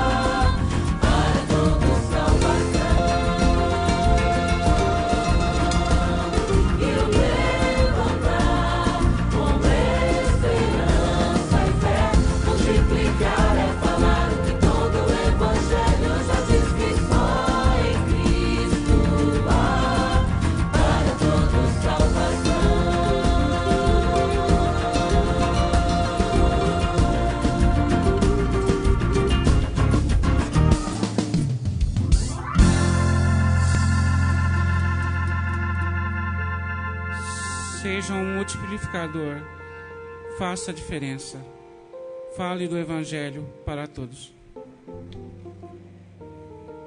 para todos salvação. E o levantar com esperança e fé. Multiplicar é falar, todo o Evangelho já diz que só em Cristo há para todos salvação. Seja um multiplicador, faça a diferença. Fale do Evangelho para todos.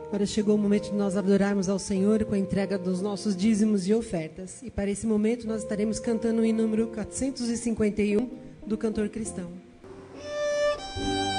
Agora chegou o momento de nós adorarmos ao Senhor com a entrega dos nossos dízimos e ofertas. E para esse momento nós estaremos cantando o hino número 451 do cantor cristão. Oh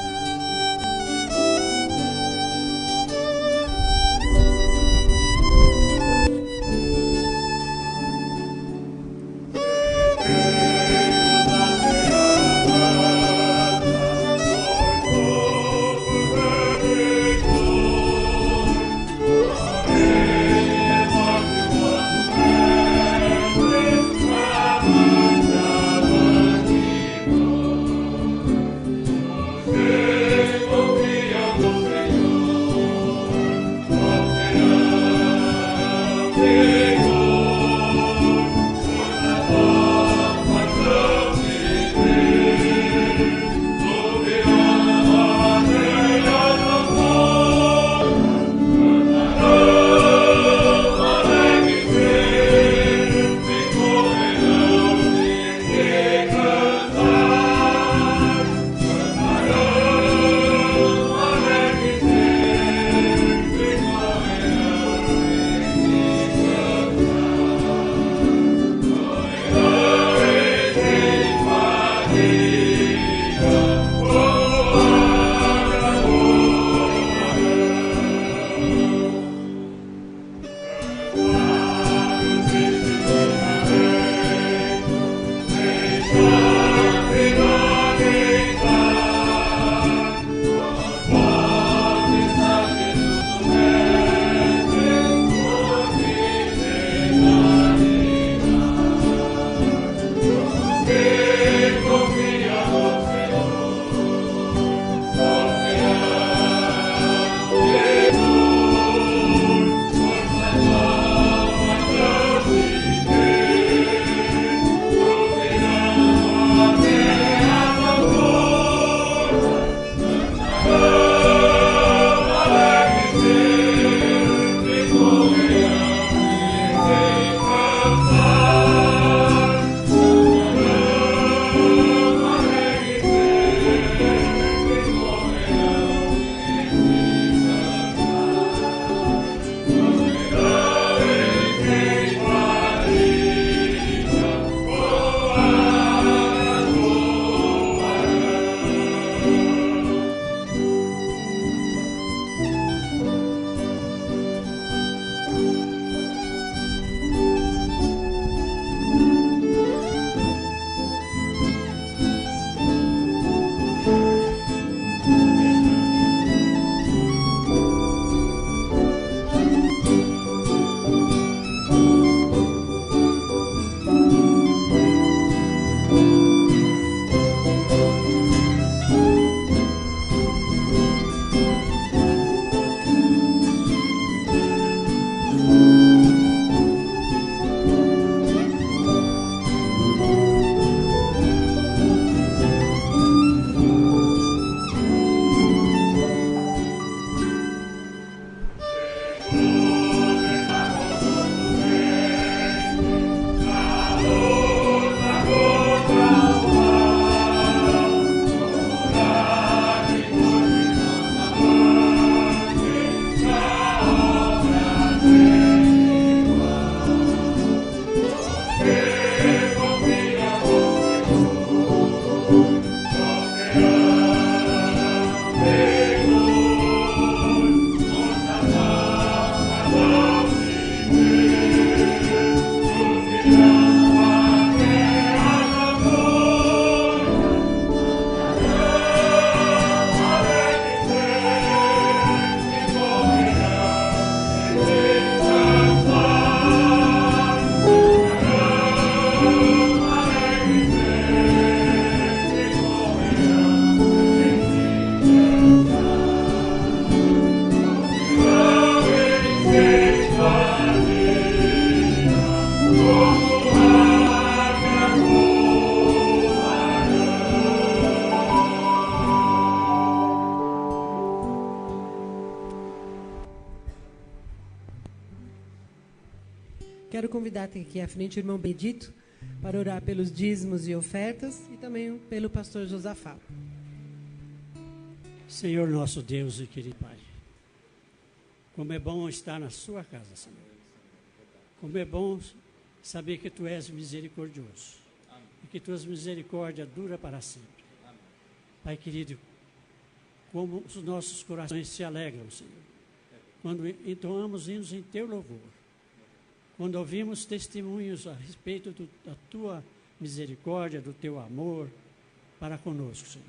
Quero convidar aqui à frente o irmão Benedito para orar pelos dízimos e ofertas e também pelo pastor Josafá. Senhor nosso Deus e querido Pai, como é bom estar na sua casa, Senhor. Como é bom saber que Tu és misericordioso. Amém. E que Tuas misericórdias duram para sempre. Amém. Pai querido, como os nossos corações se alegram, Senhor, quando entoamos hinos em Teu louvor, quando ouvimos testemunhos a respeito da Tua misericórdia, do Teu amor para conosco, Senhor.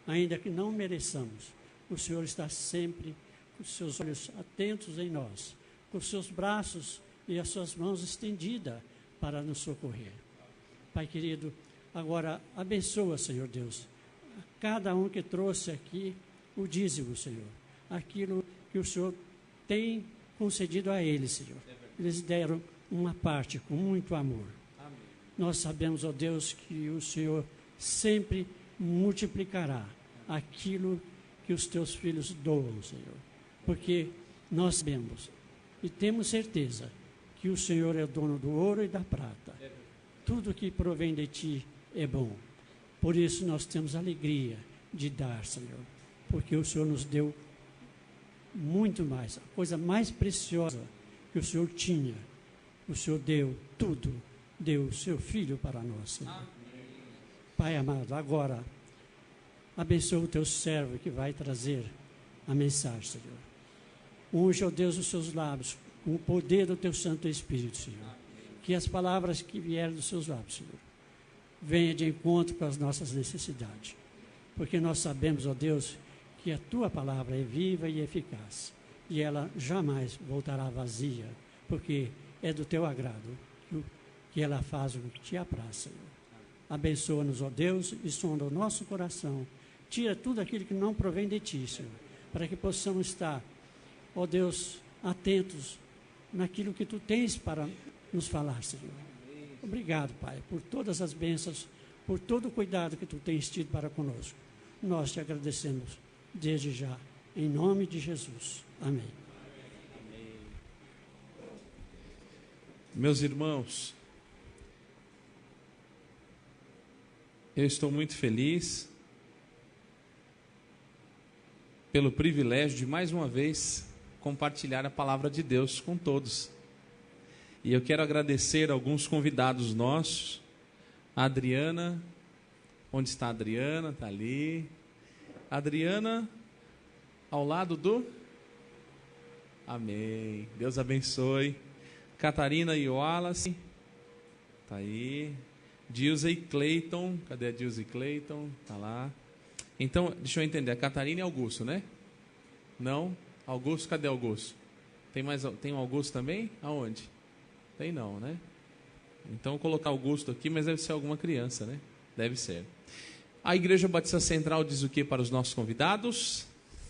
Ainda que não mereçamos, o Senhor está sempre com os seus olhos atentos em nós, com os seus braços e as suas mãos estendidas para nos socorrer. Pai querido, agora abençoa, Senhor Deus, cada um que trouxe aqui o dízimo, Senhor, aquilo que o Senhor tem concedido a eles, Senhor. Eles deram uma parte com muito amor. Amém. Nós sabemos, ó Deus, que o Senhor sempre multiplicará aquilo que os teus filhos doam, Senhor. Porque nós sabemos e temos certeza que o Senhor é o dono do ouro e da prata. Tudo que provém de ti é bom. Por isso nós temos alegria de dar, Senhor. Porque o Senhor nos deu muito mais, a coisa mais preciosa que o Senhor tinha. O Senhor deu tudo, deu o seu Filho para nós, Senhor. Pai amado, agora, abençoa o teu servo que vai trazer a mensagem, Senhor. Unge, ó Deus, os seus lábios com o poder do teu Santo Espírito, Senhor. Que as palavras que vierem dos seus lábios, Senhor, venham de encontro com as nossas necessidades. Porque nós sabemos, ó Deus, que a tua palavra é viva e eficaz. E ela jamais voltará vazia, porque é do teu agrado que ela faz o que te apraz, Senhor. Abençoa-nos, ó Deus, e sonda o nosso coração. Tira tudo aquilo que não provém de ti, Senhor, para que possamos estar, ó Deus, atentos naquilo que tu tens para nos falar, Senhor. Obrigado, Pai, por todas as bênçãos, por todo o cuidado que tu tens tido para conosco. Nós te agradecemos desde já, em nome de Jesus. Amém. Meus irmãos, eu estou muito feliz pelo privilégio de mais uma vez compartilhar a palavra de Deus com todos. E eu quero agradecer a alguns convidados nossos. A Adriana, onde está a Adriana? Está ali. A Adriana, ao lado do... Amém. Deus abençoe. Catarina e Wallace, está aí. Dilza e Cleiton, cadê a Dilza e Cleiton? Está lá. Então, deixa eu entender, a Catarina e Augusto, né? Não? Augusto, cadê Augusto? Tem um Augusto também? Aonde? Tem não, né? Então, vou colocar Augusto aqui, mas deve ser alguma criança, né? Deve ser. A Igreja Batista Central diz o que para os nossos convidados?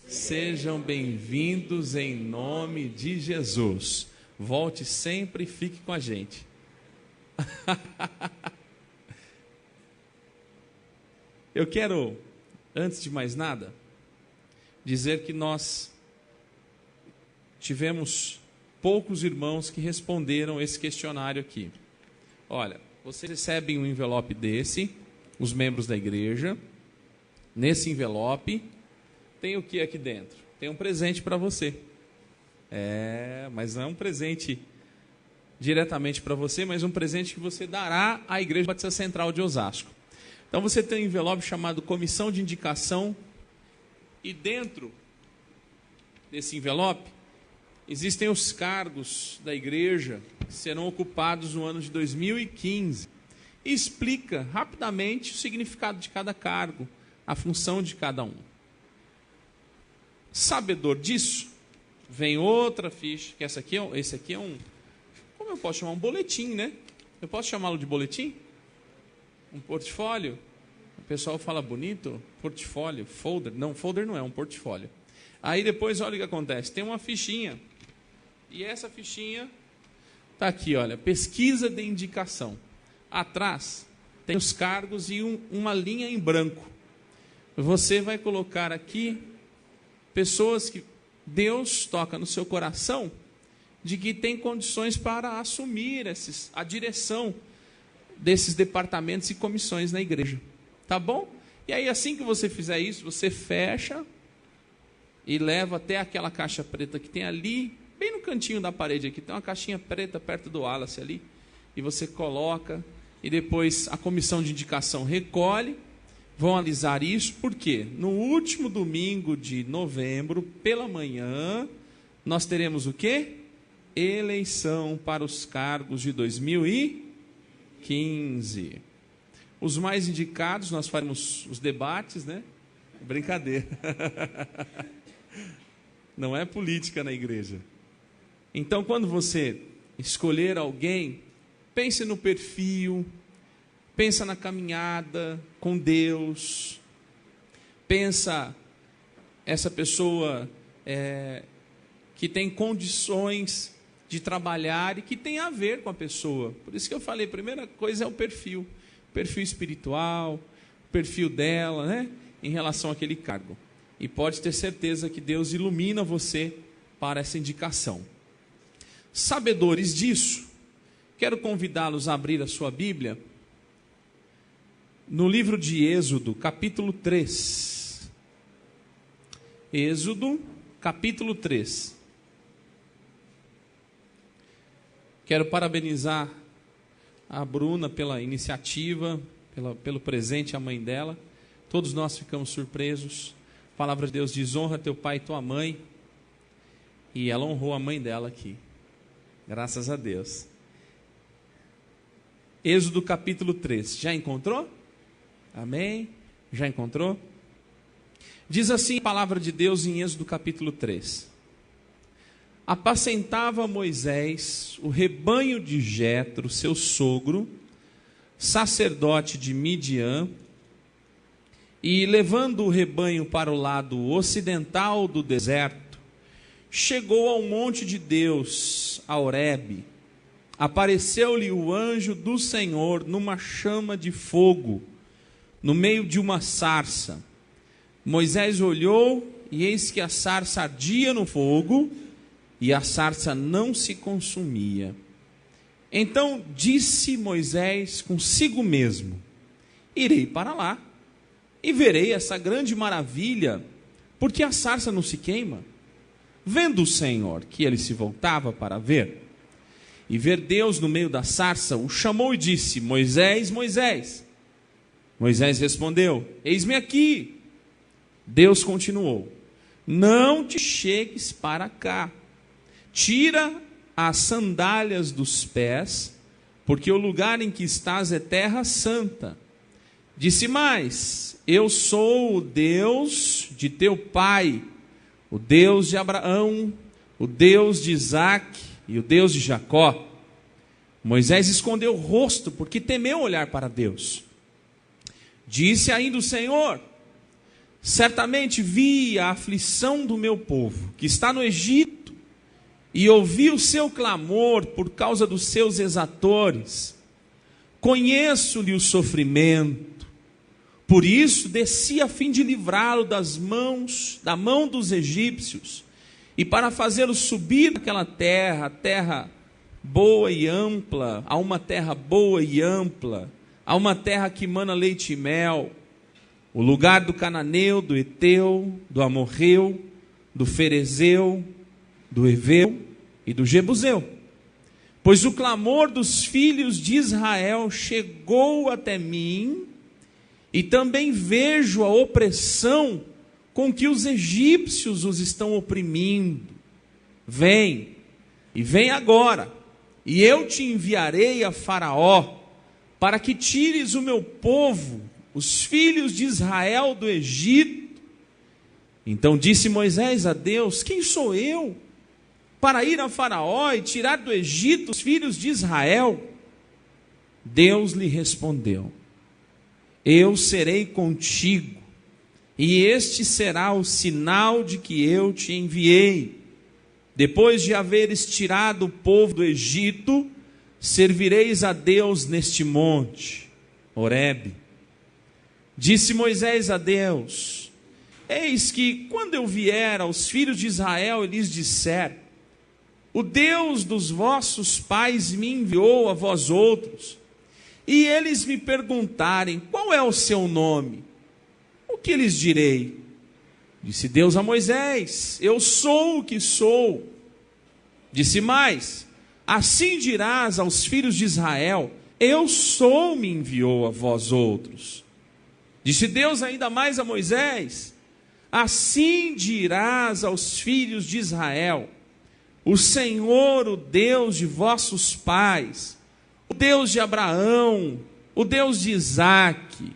Sejam bem-vindos em nome de Jesus. Volte sempre e fique com a gente. Eu quero, antes de mais nada, dizer que nós tivemos poucos irmãos que responderam esse questionário aqui. Olha, vocês recebem um envelope desse, os membros da igreja. Nesse envelope tem o que aqui dentro? Tem um presente para você. Mas não é um presente diretamente para você, mas um presente que você dará à Igreja Batista Central de Osasco. Então você tem um envelope chamado Comissão de Indicação, e dentro desse envelope existem os cargos da igreja que serão ocupados no ano de 2015. E explica rapidamente o significado de cada cargo, a função de cada um. Sabedor disso, vem outra ficha, que esse aqui é um, como eu posso chamar? Um boletim, né? Eu posso chamá-lo de boletim? Um portfólio? O pessoal fala bonito, portfólio, folder. Não, folder não é, um portfólio. Aí depois, olha o que acontece, tem uma fichinha, e essa fichinha está aqui, olha, pesquisa de indicação. Atrás tem os cargos e uma linha em branco. Você vai colocar aqui pessoas que Deus toca no seu coração de que tem condições para assumir a direção desses departamentos e comissões na igreja. Tá bom? E aí, assim que você fizer isso, você fecha e leva até aquela caixa preta que tem ali, bem no cantinho da parede aqui, tem uma caixinha preta perto do Wallace ali, e você coloca, e depois a comissão de indicação recolhe, vão analisar isso, porque no último domingo de novembro, pela manhã, nós teremos o quê? Eleição para os cargos de 2015. Os mais indicados, nós faremos os debates, né? Brincadeira. Não é política na igreja. Então, quando você escolher alguém, pense no perfil, pensa na caminhada com Deus, pensa essa pessoa que tem condições de trabalhar e que tem a ver com a pessoa. Por isso que eu falei, a primeira coisa é o perfil espiritual, o perfil dela, né, em relação àquele cargo. E pode ter certeza que Deus ilumina você para essa indicação. Sabedores disso, quero convidá-los a abrir a sua Bíblia no livro de Êxodo, capítulo 3. Êxodo, capítulo 3. Quero parabenizar a Bruna pela iniciativa, pelo presente, a mãe dela. Todos nós ficamos surpresos. A palavra de Deus diz: honra teu pai e tua mãe. E ela honrou a mãe dela aqui. Graças a Deus. Êxodo capítulo 3. Já encontrou? Amém? Já encontrou? Diz assim a palavra de Deus em Êxodo capítulo 3. Apacentava Moisés o rebanho de Jetro, seu sogro, sacerdote de Midian, e levando o rebanho para o lado ocidental do deserto, chegou ao monte de Deus, a Horebe. Apareceu-lhe o anjo do Senhor numa chama de fogo, no meio de uma sarça. Moisés olhou, e eis que a sarça ardia no fogo, e a sarça não se consumia. Então disse Moisés consigo mesmo: irei para lá, e verei essa grande maravilha, porque a sarça não se queima. Vendo o Senhor que ele se voltava para ver, e ver Deus no meio da sarça, o chamou e disse: Moisés, Moisés. Moisés respondeu: eis-me aqui. Deus continuou: não te chegues para cá. Tira as sandálias dos pés, porque o lugar em que estás é terra santa. Disse mais: eu sou o Deus de teu pai, o Deus de Abraão, o Deus de Isaque e o Deus de Jacó. Moisés escondeu o rosto, porque temeu olhar para Deus. Disse ainda o Senhor: certamente vi a aflição do meu povo, que está no Egito, e ouvi o seu clamor por causa dos seus exatores. Conheço-lhe o sofrimento. Por isso desci a fim de livrá-lo da mão dos egípcios, e para fazê-lo subir daquela terra, terra boa e ampla, a uma terra boa e ampla, a uma terra que mana leite e mel, o lugar do cananeu, do Eteu, do Amorreu, do Ferezeu, do Eveu e do Jebuseu. Pois o clamor dos filhos de Israel chegou até mim, e também vejo a opressão com que os egípcios os estão oprimindo. Vem, e vem agora, e eu te enviarei a Faraó, para que tires o meu povo, os filhos de Israel, do Egito. Então disse Moisés a Deus: quem sou eu para ir a Faraó e tirar do Egito os filhos de Israel? Deus lhe respondeu: eu serei contigo, e este será o sinal de que eu te enviei. Depois de haveres tirado o povo do Egito, servireis a Deus neste monte, Horebe. Disse Moisés a Deus: eis que, quando eu vier aos filhos de Israel e lhes disser: o Deus dos vossos pais me enviou a vós outros, e eles me perguntarem, qual é o seu nome? O que lhes direi? Disse Deus a Moisés, eu sou o que sou. Disse mais, assim dirás aos filhos de Israel, eu sou, me enviou a vós outros. Disse Deus ainda mais a Moisés, assim dirás aos filhos de Israel, o Senhor, o Deus de vossos pais, o Deus de Abraão, o Deus de Isaque,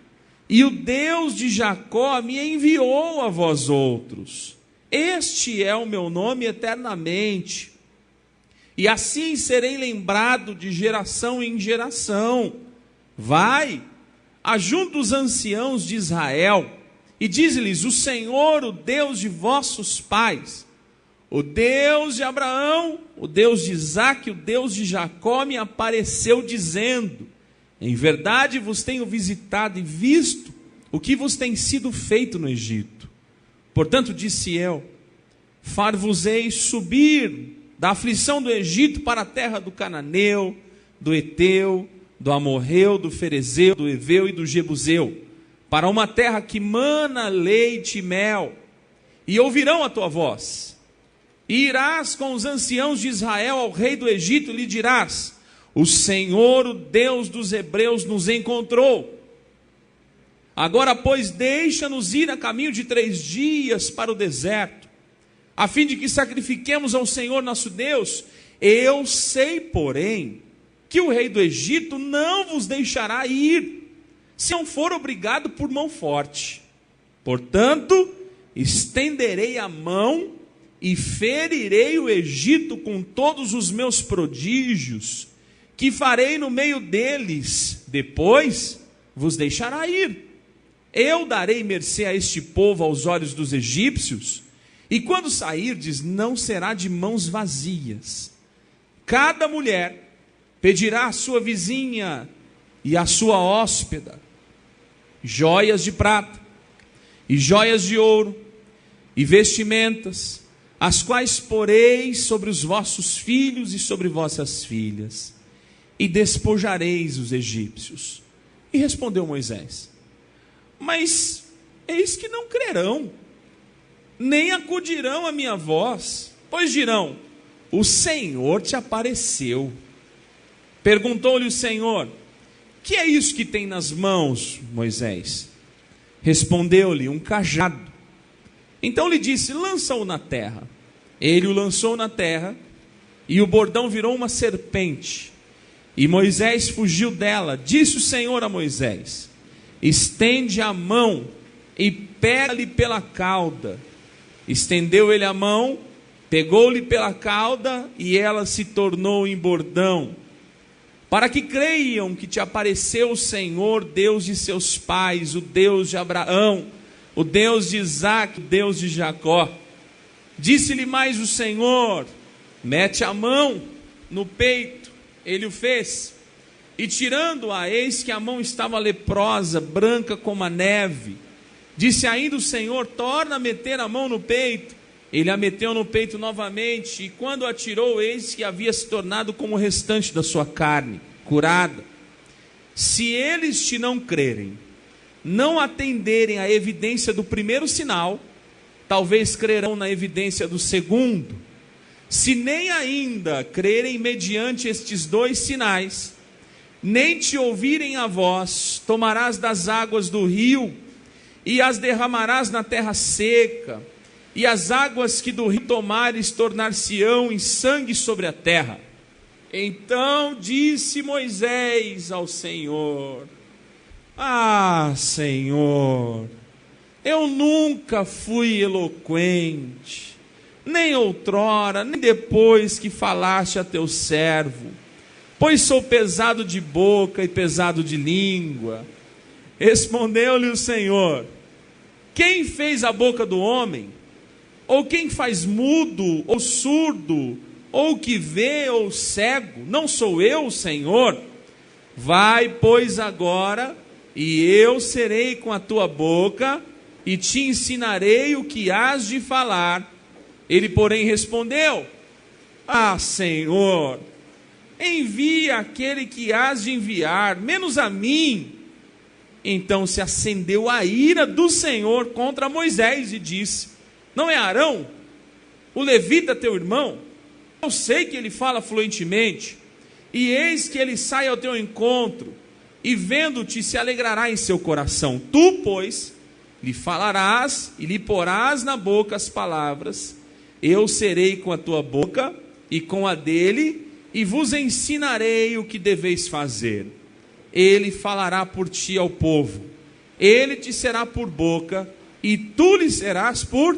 e o Deus de Jacó me enviou a vós outros. Este é o meu nome eternamente, e assim serei lembrado de geração em geração. Vai, ajunta os anciãos de Israel, e diz-lhes, o Senhor, o Deus de vossos pais, o Deus de Abraão, o Deus de Isaque, o Deus de Jacó me apareceu dizendo, em verdade vos tenho visitado e visto o que vos tem sido feito no Egito. Portanto, disse eu, far-vos-ei subir da aflição do Egito para a terra do Cananeu, do Eteu, do Amorreu, do Ferezeu, do Eveu e do Jebuseu, para uma terra que mana leite e mel, e ouvirão a tua voz. E irás com os anciãos de Israel ao rei do Egito e lhe dirás, o Senhor, o Deus dos hebreus, nos encontrou. Agora, pois, deixa-nos ir a caminho de 3 dias para o deserto, a fim de que sacrifiquemos ao Senhor nosso Deus. Eu sei, porém, que o rei do Egito não vos deixará ir, se não for obrigado por mão forte. Portanto, estenderei a mão e ferirei o Egito com todos os meus prodígios, que farei no meio deles. Depois vos deixará ir. Eu darei mercê a este povo aos olhos dos egípcios, e quando sairdes, não será de mãos vazias. Cada mulher pedirá à sua vizinha e à sua hóspeda joias de prata, e joias de ouro, e vestimentas, as quais poreis sobre os vossos filhos e sobre vossas filhas, e despojareis os egípcios. E respondeu Moisés, mas eis que não crerão, nem acudirão à minha voz, pois dirão, o Senhor te apareceu. Perguntou-lhe o Senhor, que é isso que tem nas mãos, Moisés? Respondeu-lhe, um cajado. Então lhe disse, lança-o na terra. Ele o lançou na terra, e o bordão virou uma serpente. E Moisés fugiu dela. Disse o Senhor a Moisés, estende a mão e pega-lhe pela cauda. Estendeu ele a mão, pegou-lhe pela cauda, e ela se tornou em bordão, para que creiam que te apareceu o Senhor, Deus de seus pais, o Deus de Abraão, o Deus de Isaque, o Deus de Jacó. Disse-lhe mais o Senhor, mete a mão no peito. Ele o fez, e tirando-a, eis que a mão estava leprosa, branca como a neve. Disse ainda o Senhor, torna a meter a mão no peito. Ele a meteu no peito novamente, e quando a tirou, eis que havia se tornado como o restante da sua carne, curada. Se eles te não crerem, não atenderem à evidência do primeiro sinal, talvez crerão na evidência do segundo. Se nem ainda crerem mediante estes 2 sinais, nem te ouvirem a voz, tomarás das águas do rio, e as derramarás na terra seca, e as águas que do rio tomares tornar-se-ão em sangue sobre a terra. Então disse Moisés ao Senhor, ah, Senhor, eu nunca fui eloquente, nem outrora, nem depois que falaste a teu servo, pois sou pesado de boca e pesado de língua. Respondeu-lhe o Senhor, quem fez a boca do homem? Ou quem faz mudo, ou surdo, ou que vê, ou cego? Não sou eu, o Senhor? Vai, pois, agora, e eu serei com a tua boca, e te ensinarei o que hás de falar. Ele, porém, respondeu, Ah, Senhor, envia aquele que hás de enviar, menos a mim. Então se acendeu a ira do Senhor contra Moisés e disse: não é Arão, o levita teu irmão? Eu sei que ele fala fluentemente, e eis que ele sai ao teu encontro, e vendo-te se alegrará em seu coração. Tu, pois, lhe falarás e lhe porás na boca as palavras. Eu serei com a tua boca e com a dele, e vos ensinarei o que deveis fazer. Ele falará por ti ao povo, ele te será por boca, e tu lhe serás por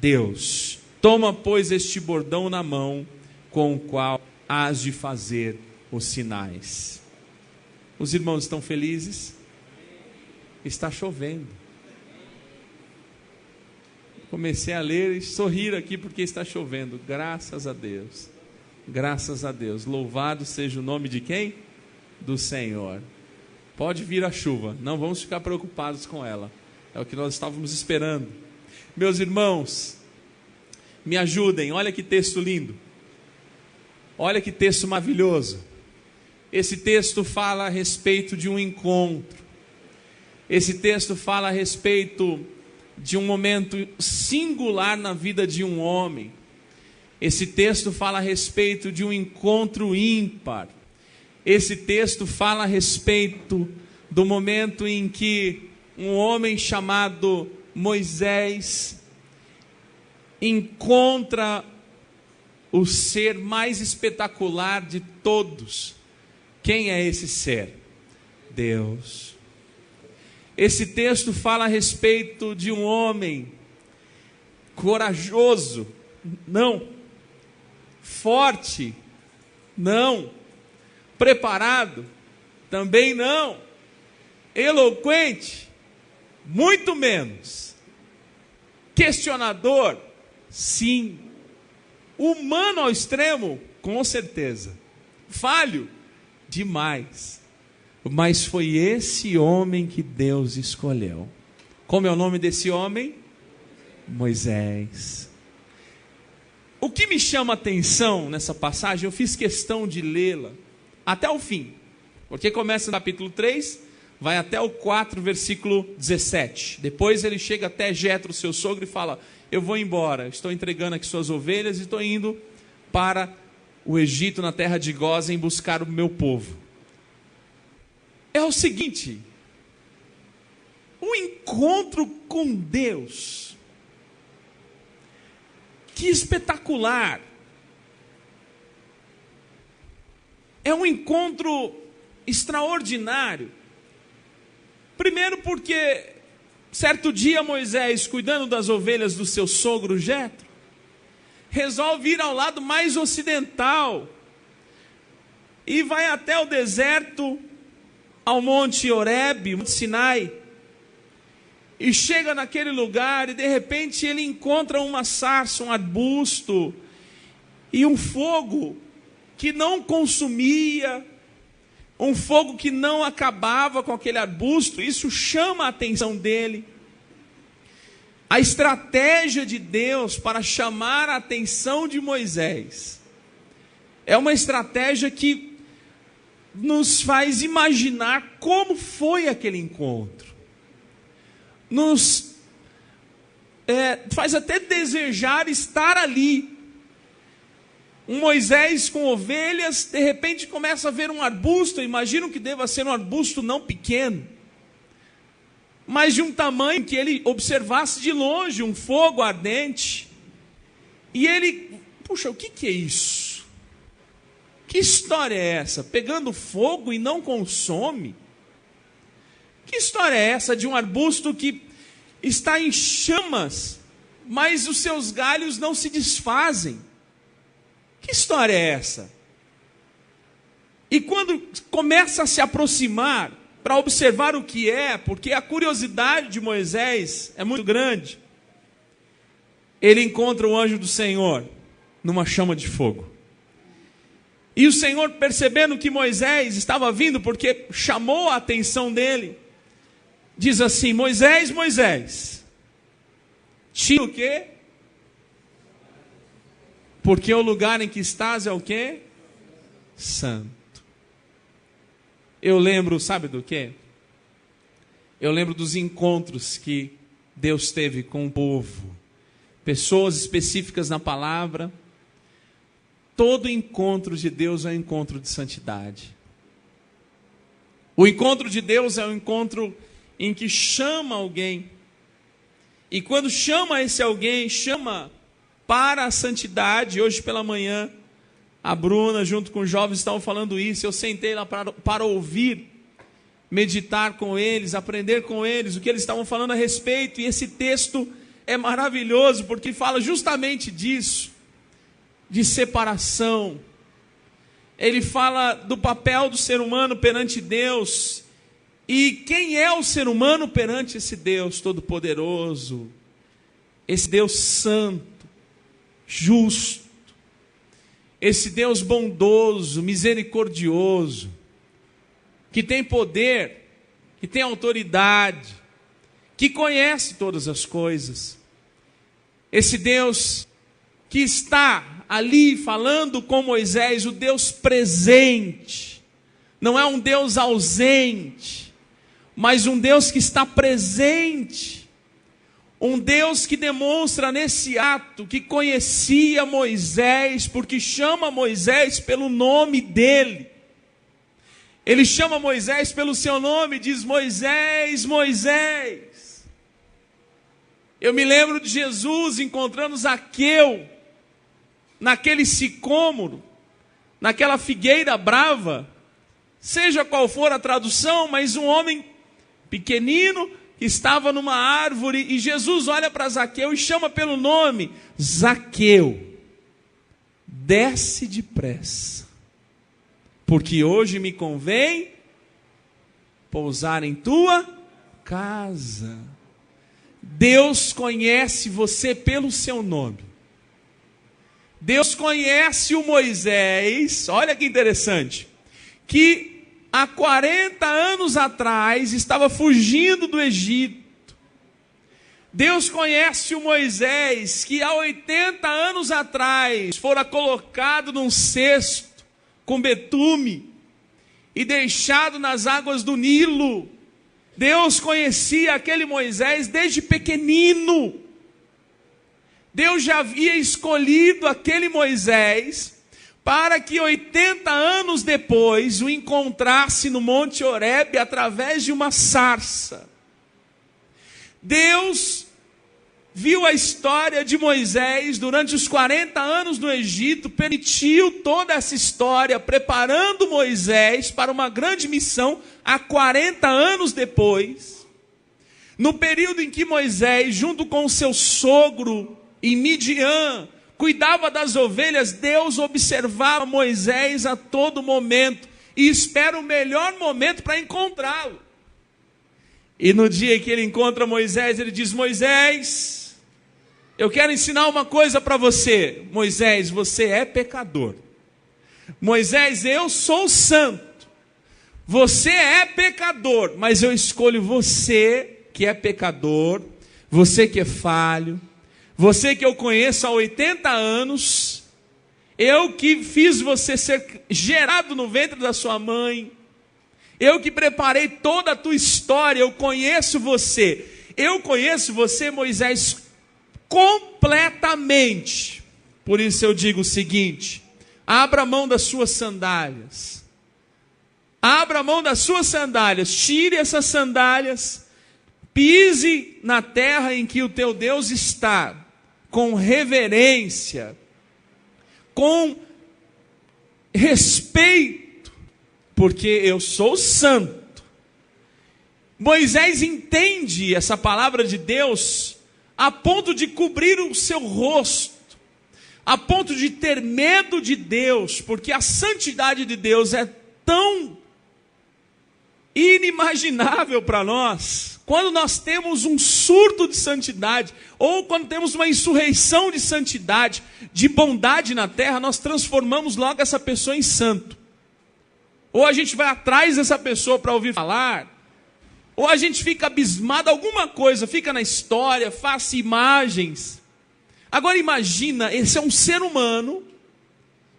Deus. Toma, pois, este bordão na mão, com o qual hás de fazer os sinais. Os irmãos estão felizes? Está chovendo. Comecei a ler e sorrir aqui porque está chovendo. Graças a Deus. Graças a Deus. Louvado seja o nome de quem? Do Senhor. Pode vir a chuva, não vamos ficar preocupados com ela. É o que nós estávamos esperando. Meus irmãos, me ajudem. Olha que texto lindo. Olha que texto maravilhoso. Esse texto fala a respeito de um encontro. Esse texto fala a respeito de um momento singular na vida de um homem. Esse texto fala a respeito de um encontro ímpar. Esse texto fala a respeito do momento em que um homem chamado Moisés encontra o ser mais espetacular de todos. Quem é esse ser? Deus. Esse texto fala a respeito de um homem corajoso, não. Forte, não. Preparado, também não. Eloquente, muito menos. Questionador, sim. Humano ao extremo, com certeza. Falho, demais. Mas foi esse homem que Deus escolheu. Como é o nome desse homem? Moisés. O que me chama a atenção nessa passagem, eu fiz questão de lê-la até o fim, porque começa no capítulo 3, vai até o 4, versículo 17. Depois ele chega até Jetro, seu sogro, e fala: eu vou embora, estou entregando aqui suas ovelhas e estou indo para o Egito, na terra de Gósen, buscar o meu povo. É o seguinte: o encontro com Deus, que espetacular! É um encontro extraordinário. Primeiro porque, certo dia, Moisés, cuidando das ovelhas do seu sogro Jetro, resolve ir ao lado mais ocidental e vai até o deserto, ao monte Horebe, monte Sinai, e chega naquele lugar e de repente ele encontra uma sarça, um arbusto e um fogo que não consumia, um fogo que não acabava com aquele arbusto. Isso chama a atenção dele. A estratégia de Deus para chamar a atenção de Moisés é uma estratégia que nos faz imaginar como foi aquele encontro. Nos faz até desejar estar ali. Um Moisés com ovelhas, de repente começa a ver um arbusto. Imagino que deva ser um arbusto não pequeno, mas de um tamanho que ele observasse de longe, um fogo ardente. E ele, puxa, o que é isso? Que história é essa? Pegando fogo e não consome? Que história é essa de um arbusto que está em chamas, mas os seus galhos não se desfazem? Que história é essa? E quando começa a se aproximar para observar o que é, porque a curiosidade de Moisés é muito grande, ele encontra o anjo do Senhor numa chama de fogo. E o Senhor, percebendo que Moisés estava vindo, porque chamou a atenção dele, diz assim: Moisés, Moisés, tinha o quê? Porque o lugar em que estás é o quê? Santo. Eu lembro, sabe do quê? Eu lembro dos encontros que Deus teve com o povo. Pessoas específicas na palavra. Todo encontro de Deus é um encontro de santidade. O encontro de Deus é um encontro em que chama alguém. E quando chama esse alguém, chama para a santidade. Hoje pela manhã, a Bruna, junto com os jovens, estavam falando isso. Eu sentei lá para ouvir, meditar com eles, aprender com eles o que eles estavam falando a respeito. E esse texto é maravilhoso, porque fala justamente disso, de separação. Ele fala do papel do ser humano perante Deus. E quem é o ser humano perante esse Deus Todo-Poderoso? Esse Deus santo, justo. Esse Deus bondoso, misericordioso, que tem poder, que tem autoridade, que conhece todas as coisas. Esse Deus que está ali falando com Moisés, o Deus presente, não é um Deus ausente, mas um Deus que está presente, um Deus que demonstra nesse ato que conhecia Moisés, porque chama Moisés pelo nome dele. Ele chama Moisés pelo seu nome, diz: Moisés, Moisés. Eu me lembro de Jesus encontrando Zaqueu, naquele sicômoro, naquela figueira brava, seja qual for a tradução, mas um homem pequenino que estava numa árvore, e Jesus olha para Zaqueu e chama pelo nome: Zaqueu, desce depressa, porque hoje me convém pousar em tua casa. Deus conhece você pelo seu nome. Deus conhece o Moisés, olha que interessante, que há 40 anos atrás estava fugindo do Egito. Deus conhece o Moisés, que há 80 anos atrás fora colocado num cesto com betume e deixado nas águas do Nilo. Deus conhecia aquele Moisés desde pequenino. Deus já havia escolhido aquele Moisés para que 80 anos depois o encontrasse no Monte Horebe através de uma sarça. Deus viu a história de Moisés durante os 40 anos no Egito, permitiu toda essa história, preparando Moisés para uma grande missão há 40 anos depois. No período em que Moisés, junto com o seu sogro em Midian, cuidava das ovelhas, Deus observava Moisés a todo momento e espera o melhor momento para encontrá-lo. E no dia que ele encontra Moisés, ele diz: Moisés, eu quero ensinar uma coisa para você. Moisés, você é pecador. Moisés, eu sou santo. Você é pecador, mas eu escolho você que é pecador, você que é falho, você que eu conheço há 80 anos, eu que fiz você ser gerado no ventre da sua mãe, eu que preparei toda a tua história, eu conheço você, Moisés, completamente. Por isso eu digo o seguinte: abra mão das suas sandálias, tire essas sandálias, pise na terra em que o teu Deus está, com reverência, com respeito, porque eu sou santo. Moisés entende essa palavra de Deus a ponto de cobrir o seu rosto, a ponto de ter medo de Deus, porque a santidade de Deus é tão inimaginável para nós. Quando nós temos um surto de santidade, ou quando temos uma insurreição de santidade, de bondade na terra, nós transformamos logo essa pessoa em santo. Ou a gente vai atrás dessa pessoa para ouvir falar, ou a gente fica abismado, alguma coisa, fica na história, faça imagens. Agora imagina, esse é um ser humano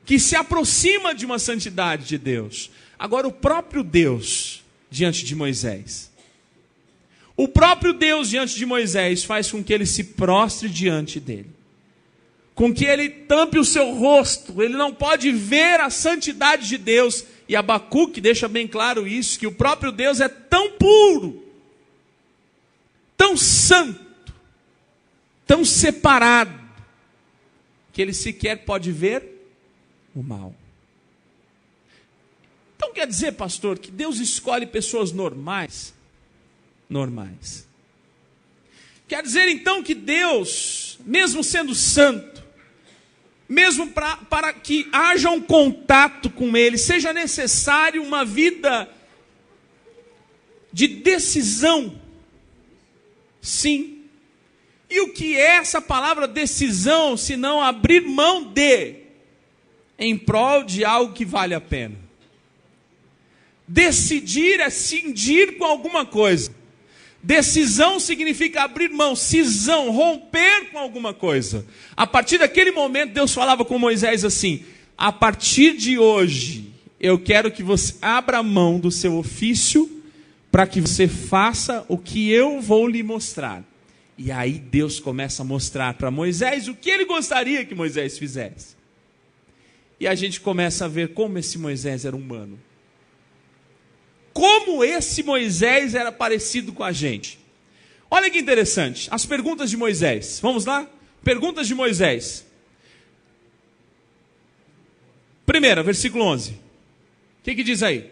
que se aproxima de uma santidade de Deus. Agora o próprio Deus diante de Moisés. O próprio Deus diante de Moisés faz com que ele se prostre diante dele. Com que ele tampe o seu rosto. Ele não pode ver a santidade de Deus. E Abacuque deixa bem claro isso, que o próprio Deus é tão puro, tão santo, tão separado, que ele sequer pode ver o mal. Então quer dizer, pastor, que Deus escolhe pessoas normais? Normais. Quer dizer então que Deus, mesmo sendo santo, mesmo para que haja um contato com Ele, seja necessário uma vida de decisão? Sim. E o que é essa palavra decisão, se não abrir mão de, em prol de algo que vale a pena? Decidir é cindir com alguma coisa. Decisão significa abrir mão, cisão, romper com alguma coisa. A partir daquele momento, Deus falava com Moisés assim: a partir de hoje, eu quero que você abra mão do seu ofício, para que você faça o que eu vou lhe mostrar. E aí Deus começa a mostrar para Moisés o que ele gostaria que Moisés fizesse. E a gente começa a ver como esse Moisés era humano. Como esse Moisés era parecido com a gente. Olha que interessante, as perguntas de Moisés. Vamos lá? Perguntas de Moisés. Primeira, versículo 11. O que diz aí?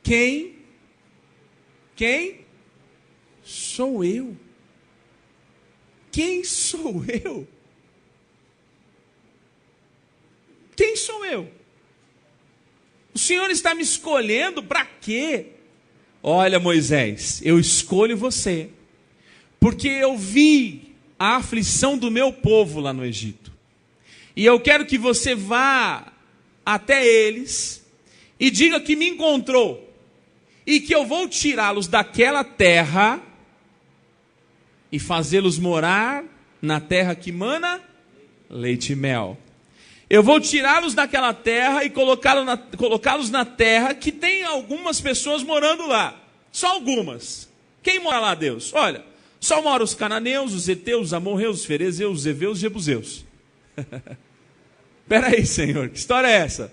Quem sou eu? Quem sou eu? Quem sou eu? O Senhor está me escolhendo para quê? Olha, Moisés, eu escolho você, porque eu vi a aflição do meu povo lá no Egito. E eu quero que você vá até eles e diga que me encontrou. E que eu vou tirá-los daquela terra e fazê-los morar na terra que mana leite e mel. Eu vou tirá-los daquela terra e colocá-los na terra que tem algumas pessoas morando lá. Só algumas. Quem mora lá, Deus? Olha, só moram os cananeus, os heteus, os amorreus, os ferezeus, os heveus, os jebuseus. Espera aí, Senhor, que história é essa?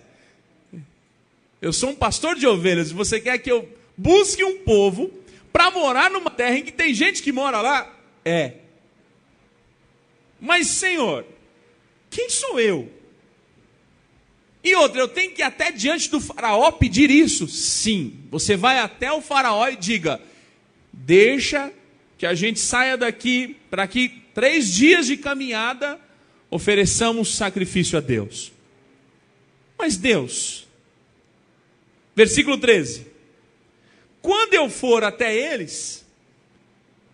Eu sou um pastor de ovelhas e você quer que eu busque um povo para morar numa terra em que tem gente que mora lá? É. Mas, Senhor, quem sou eu? E outra, eu tenho que ir até diante do faraó pedir isso? Sim. Você vai até o faraó e diga: deixa que a gente saia daqui, para que 3 dias de caminhada ofereçamos sacrifício a Deus. Mas Deus, versículo 13: quando eu for até eles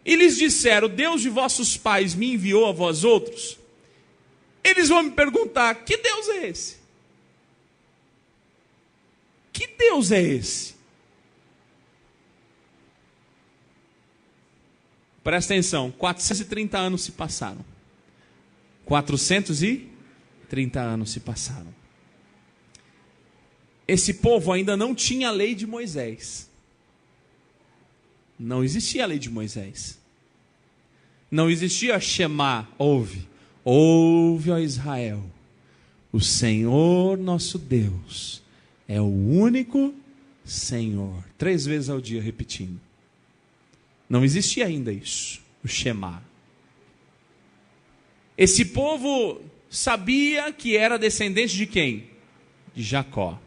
e lhes disser: o Deus de vossos pais me enviou a vós outros, eles vão me perguntar: que Deus é esse? Que Deus é esse? Presta atenção, 430 anos se passaram. 430 anos se passaram. Esse povo ainda não tinha a lei de Moisés. Não existia a lei de Moisés. Não existia Shema, ouve. Ouve, ó Israel, o Senhor nosso Deus é o único Senhor. 3 vezes ao dia repetindo. Não existia ainda isso, o Shema. Esse povo sabia que era descendente de quem? De Jacó.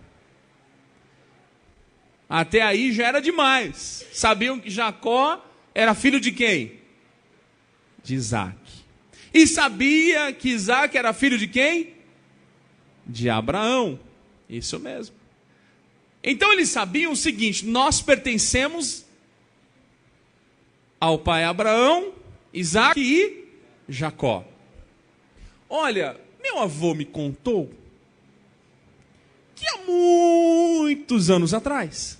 Até aí já era demais. Sabiam que Jacó era filho de quem? De Isaac. E sabia que Isaac era filho de quem? De Abraão. Isso mesmo. Então eles sabiam o seguinte: nós pertencemos ao pai Abraão, Isaac e Jacó. Olha, meu avô me contou que há muitos anos atrás,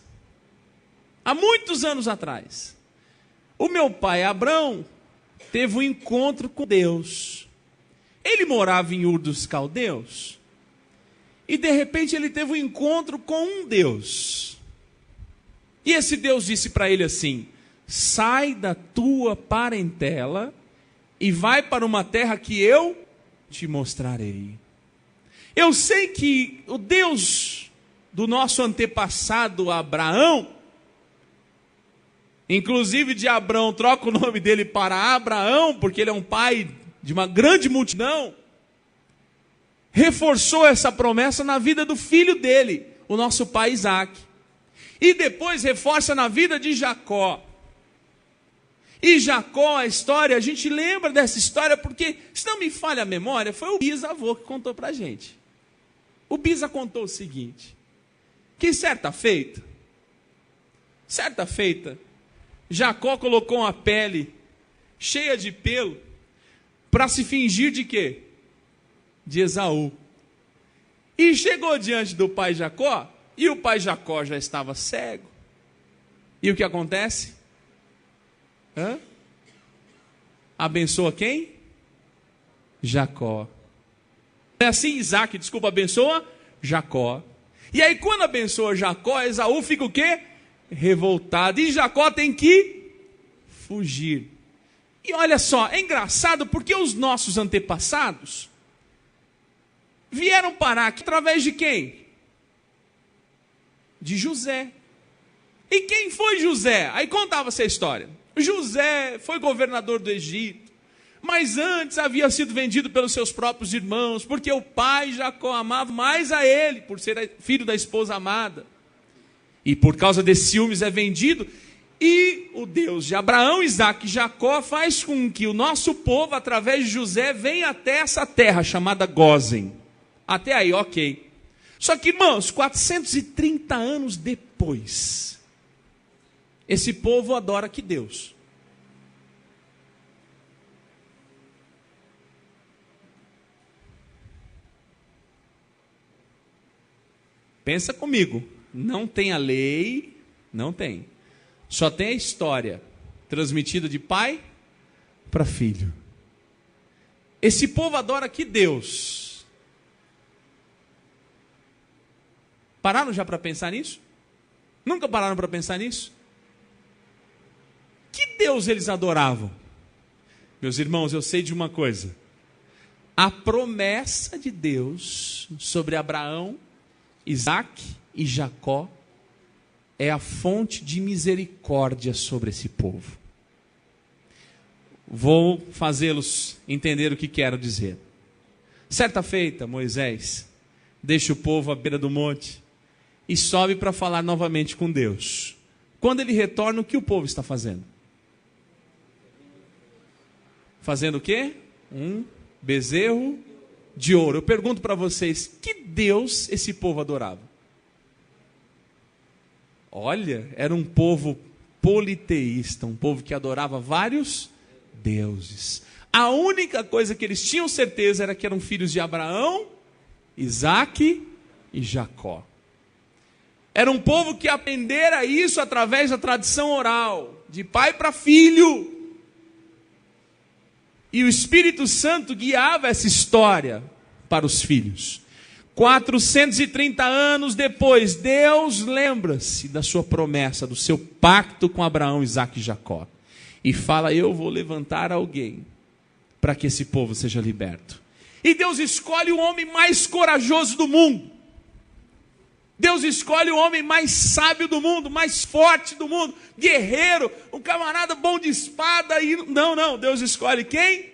o meu pai Abraão teve um encontro com Deus. Ele morava em Ur dos Caldeus. E de repente ele teve um encontro com um Deus. E esse Deus disse para ele assim: sai da tua parentela e vai para uma terra que eu te mostrarei. Eu sei que o Deus do nosso antepassado Abraão, inclusive de Abrão, troca o nome dele para Abraão, porque ele é um pai de uma grande multidão, reforçou essa promessa na vida do filho dele, o nosso pai Isaac. E depois reforça na vida de Jacó. E Jacó, a história, a gente lembra dessa história porque, se não me falha a memória, foi o bisavô que contou para a gente. O bisa contou o seguinte, que certa feita, Jacó colocou uma pele cheia de pelo para se fingir de quê? De Esaú. E chegou diante do pai Jacó, e o pai Jacó já estava cego. E o que acontece? Abençoa quem? Jacó. É assim, Isaac, abençoa Jacó. E aí quando abençoa Jacó, Esaú fica o quê? Revoltado. E Jacó tem que fugir. E olha só, é engraçado porque os nossos antepassados vieram parar aqui através de quem? De José. E quem foi José? Aí contava essa história. José foi governador do Egito, mas antes havia sido vendido pelos seus próprios irmãos, porque o pai Jacó amava mais a ele, por ser filho da esposa amada. E por causa desses ciúmes é vendido. E o Deus de Abraão, Isaac e Jacó faz com que o nosso povo, através de José, venha até essa terra chamada Gósen. Até aí, ok. Só que, irmãos, 430 anos depois, esse povo adora que Deus? Pensa comigo, não tem a lei, não tem. Só tem a história transmitida de pai para filho. Esse povo adora que Deus? Pararam já para pensar nisso? Nunca pararam para pensar nisso? Que Deus eles adoravam? Meus irmãos, eu sei de uma coisa. A promessa de Deus sobre Abraão, Isaac e Jacó é a fonte de misericórdia sobre esse povo. Vou fazê-los entender o que quero dizer. Certa feita, Moisés deixa o povo à beira do monte e sobe para falar novamente com Deus. Quando ele retorna, o que o povo está fazendo? Fazendo o quê? Um bezerro de ouro. Eu pergunto para vocês, que Deus esse povo adorava? Olha, era um povo politeísta, um povo que adorava vários deuses. A única coisa que eles tinham certeza era que eram filhos de Abraão, Isaac e Jacó. Era um povo que aprendera isso através da tradição oral, de pai para filho. E o Espírito Santo guiava essa história para os filhos. 430 anos depois, Deus lembra-se da sua promessa, do seu pacto com Abraão, Isaac e Jacó. E fala, eu vou levantar alguém para que esse povo seja liberto. E Deus escolhe o homem mais corajoso do mundo. Deus escolhe o homem mais sábio do mundo, mais forte do mundo, guerreiro, um camarada bom de espada. Não, Deus escolhe quem?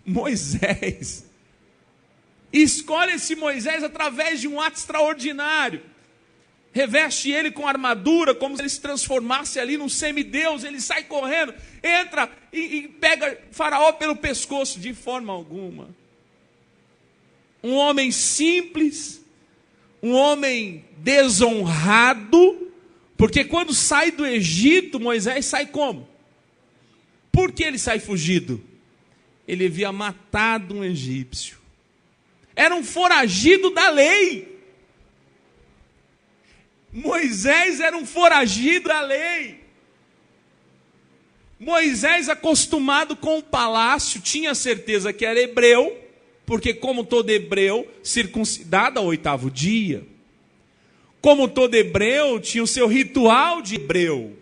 Moisés. E escolhe esse Moisés através de um ato extraordinário. Reveste ele com armadura, como se ele se transformasse ali num semideus. Ele sai correndo, entra e pega Faraó pelo pescoço, de forma alguma. Um homem simples, um homem desonrado, porque quando sai do Egito, Moisés sai como? Por que ele sai fugido? Ele havia matado um egípcio. Era um foragido da lei. Moisés era um foragido da lei. Moisés, acostumado com o palácio, tinha certeza que era hebreu, porque como todo hebreu, circuncidado ao 8º dia. Como todo hebreu, tinha o seu ritual de hebreu.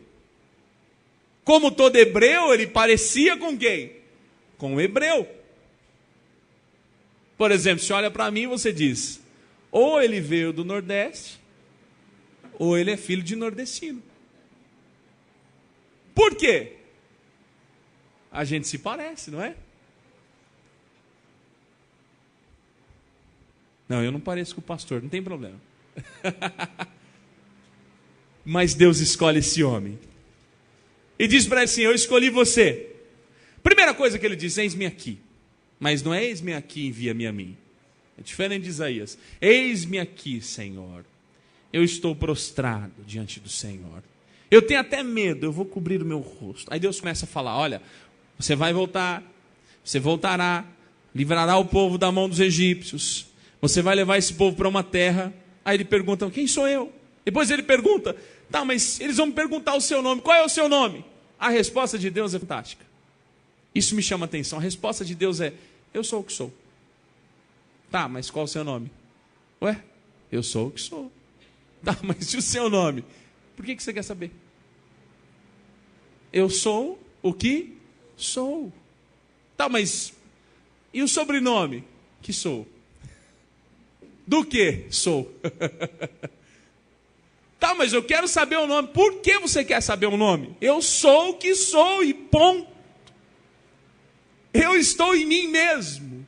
Como todo hebreu, ele parecia com quem? Com o hebreu. Por exemplo, se olha para mim, você diz, ou ele veio do Nordeste, ou ele é filho de nordestino. Por quê? A gente se parece, não é? Não, eu não pareço com o pastor, não tem problema. Mas Deus escolhe esse homem. E diz para ele assim, eu escolhi você. Primeira coisa que ele diz, eis-me aqui. Mas não é eis-me aqui, envia-me a mim. É diferente de Isaías. Eis-me aqui, Senhor. Eu estou prostrado diante do Senhor. Eu tenho até medo, eu vou cobrir o meu rosto. Aí Deus começa a falar, olha, você vai voltar, você voltará, livrará o povo da mão dos egípcios. Você vai levar esse povo para uma terra. Aí ele pergunta, quem sou eu? Depois ele pergunta, tá, mas eles vão me perguntar o seu nome. Qual é o seu nome? A resposta de Deus é fantástica. Isso me chama a atenção. A resposta de Deus é, eu sou o que sou. Tá, mas qual é o seu nome? Ué, eu sou o que sou. Tá, mas e o seu nome? Por que você quer saber? Eu sou o que sou. Tá, mas e o sobrenome? Que sou. Do que sou? Tá, mas eu quero saber o nome. Por que você quer saber o nome? Eu sou o que sou e ponto. Eu estou em mim mesmo.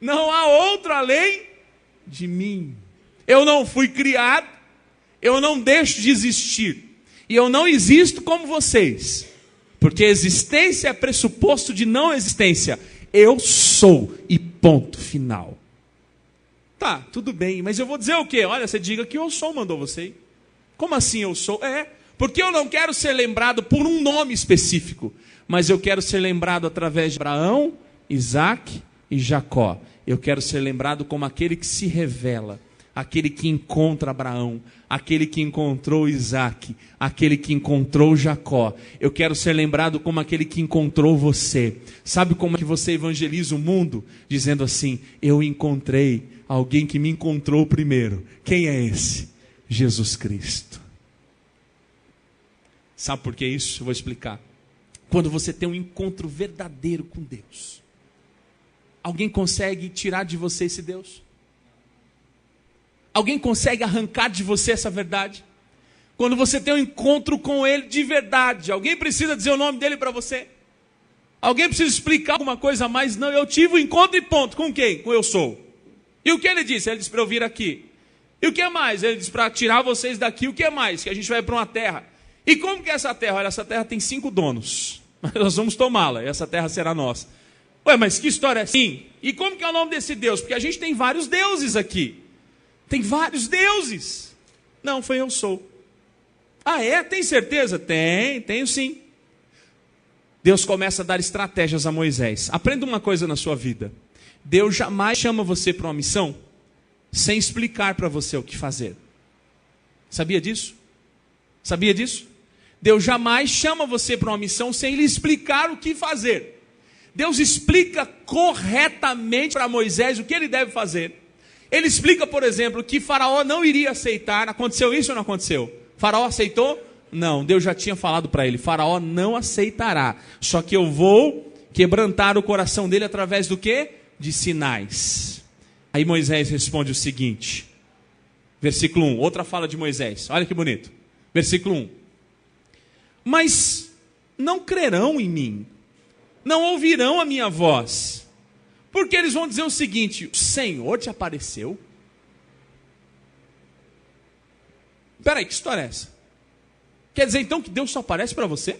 Não há outro além de mim. Eu não fui criado. Eu não deixo de existir. E eu não existo como vocês. Porque existência é pressuposto de não existência. Eu sou e ponto final. Tá, tudo bem, mas eu vou dizer o quê? Olha, você diga que eu sou, mandou você. Como assim eu sou? Porque eu não quero ser lembrado por um nome específico, mas eu quero ser lembrado através de Abraão, Isaac e Jacó. Eu quero ser lembrado como aquele que se revela, aquele que encontra Abraão, aquele que encontrou Isaac, aquele que encontrou Jacó. Eu quero ser lembrado como aquele que encontrou você. Sabe como é que você evangeliza o mundo? Dizendo assim, eu encontrei alguém que me encontrou primeiro. Quem é esse? Jesus Cristo. Sabe por que isso? Eu vou explicar. Quando você tem um encontro verdadeiro com Deus, alguém consegue tirar de você esse Deus? Alguém consegue arrancar de você essa verdade? Quando você tem um encontro com Ele de verdade, alguém precisa dizer o nome dele para você? Alguém precisa explicar alguma coisa a mais? Não, eu tive um encontro e ponto. Com quem? Com eu sou. E o que ele disse? Ele disse para eu vir aqui. E o que mais? Ele disse para tirar vocês daqui. O que mais? Que a gente vai para uma terra. E como que é essa terra? Olha, essa terra tem 5 donos. Nós vamos tomá-la. E essa terra será nossa. Ué, mas que história é essa? Sim. E como que é o nome desse Deus? Porque a gente tem vários deuses aqui. Tem vários deuses. Não, foi eu sou. Ah, é? Tem certeza? Tenho sim. Deus começa a dar estratégias a Moisés. Aprenda uma coisa na sua vida. Deus jamais chama você para uma missão sem explicar para você o que fazer. Sabia disso? Sabia disso? Deus jamais chama você para uma missão sem lhe explicar o que fazer. Deus explica corretamente para Moisés o que ele deve fazer. Ele explica, por exemplo, que Faraó não iria aceitar. Aconteceu isso ou não aconteceu? Faraó aceitou? Não, Deus já tinha falado para ele, Faraó não aceitará. Só que eu vou quebrantar o coração dele através do quê? De sinais. Aí Moisés responde o seguinte, versículo 1, outra fala de Moisés, olha que bonito, versículo 1, mas não crerão em mim, não ouvirão a minha voz, porque eles vão dizer o seguinte, o Senhor te apareceu? Peraí, que história é essa? Quer dizer então que Deus só aparece para você?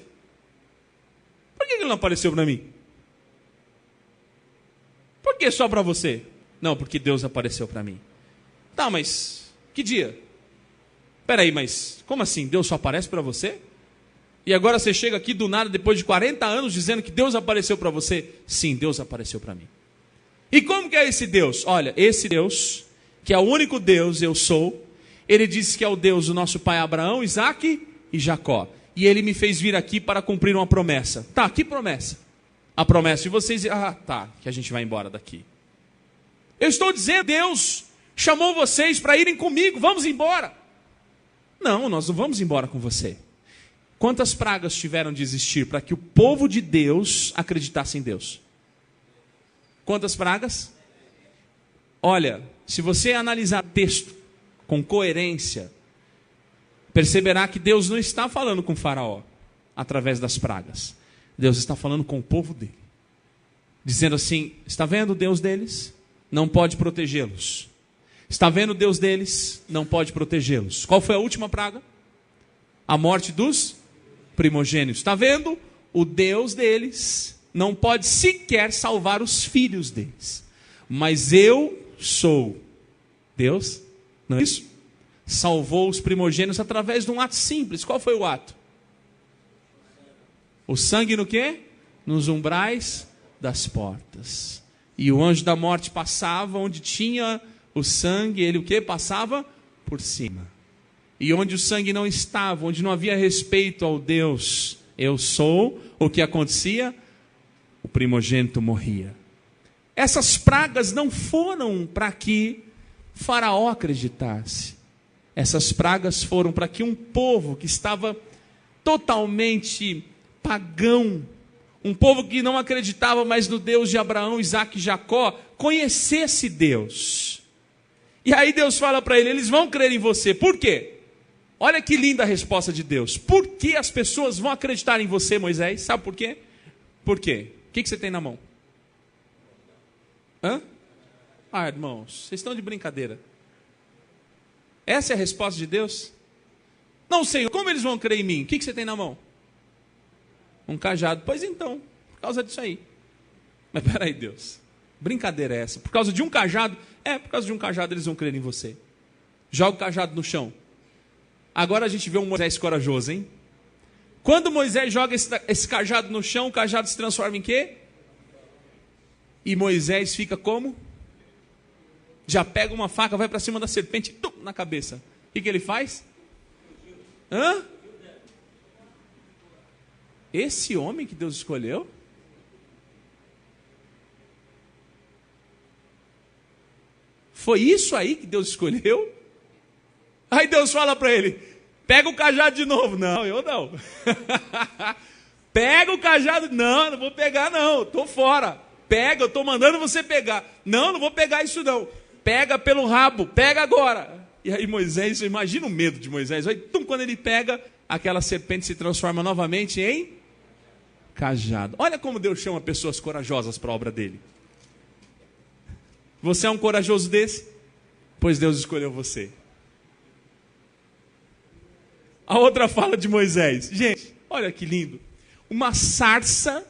Por que ele não apareceu para mim? Por que só para você? Não, porque Deus apareceu para mim. Tá, mas que dia? Peraí, mas como assim? Deus só aparece para você? E agora você chega aqui do nada, depois de 40 anos, dizendo que Deus apareceu para você? Sim, Deus apareceu para mim. E como que é esse Deus? Olha, esse Deus, que é o único Deus, eu sou, ele disse que é o Deus do nosso pai Abraão, Isaac e Jacó. e ele me fez vir aqui para cumprir uma promessa. Tá, que promessa? A promessa de vocês, que a gente vai embora daqui. Eu estou dizendo, Deus chamou vocês para irem comigo, vamos embora. Não, nós não vamos embora com você. Quantas pragas tiveram de existir para que o povo de Deus acreditasse em Deus? Quantas pragas? Olha, se você analisar o texto com coerência, perceberá que Deus não está falando com Faraó através das pragas. Deus está falando com o povo dele. Dizendo assim, está vendo o Deus deles? Não pode protegê-los. Está vendo o Deus deles? Não pode protegê-los. Qual foi a última praga? A morte dos primogênitos. Está vendo? O Deus deles não pode sequer salvar os filhos deles. Mas eu sou Deus, não é isso? Salvou os primogênitos através de um ato simples. Qual foi o ato? O sangue no quê? Nos umbrais das portas. E o anjo da morte passava onde tinha o sangue, ele o quê? Passava por cima. E onde o sangue não estava, onde não havia respeito ao Deus, eu sou, o que acontecia? O primogênito morria. Essas pragas não foram para que Faraó acreditasse. Essas pragas foram para que um povo que estava totalmente pagão, um povo que não acreditava mais no Deus de Abraão, Isaque e Jacó, conhecesse Deus. E aí Deus fala para ele, eles vão crer em você. Por quê? Olha que linda a resposta de Deus. Por que as pessoas vão acreditar em você, Moisés? Sabe por quê? Por quê? O que você tem na mão? Irmãos, vocês estão de brincadeira. Essa é a resposta de Deus? Não, Senhor, como eles vão crer em mim? O que você tem na mão? Um cajado. Pois então, por causa disso aí. Mas peraí, Deus, brincadeira é essa? Por causa de um cajado? Por causa de um cajado eles vão crer em você. Joga o cajado no chão. Agora a gente vê um Moisés corajoso, hein? Quando Moisés joga esse cajado no chão, o cajado se transforma em quê? E Moisés fica como? Já pega uma faca, vai para cima da serpente, na cabeça. O que ele faz? Esse homem que Deus escolheu? Foi isso aí que Deus escolheu? Aí Deus fala para ele, pega o cajado de novo. Não, eu não. Pega o cajado. Não, não vou pegar não, estou fora. Pega, eu estou mandando você pegar. Não, não vou pegar isso não. Pega pelo rabo, pega agora. E aí Moisés, imagina o medo de Moisés. Aí, quando ele pega, aquela serpente se transforma novamente em cajado. Olha como Deus chama pessoas corajosas para a obra dele. Você é um corajoso desse? Pois Deus escolheu você. A outra fala de Moisés. Gente, olha que lindo. Uma sarça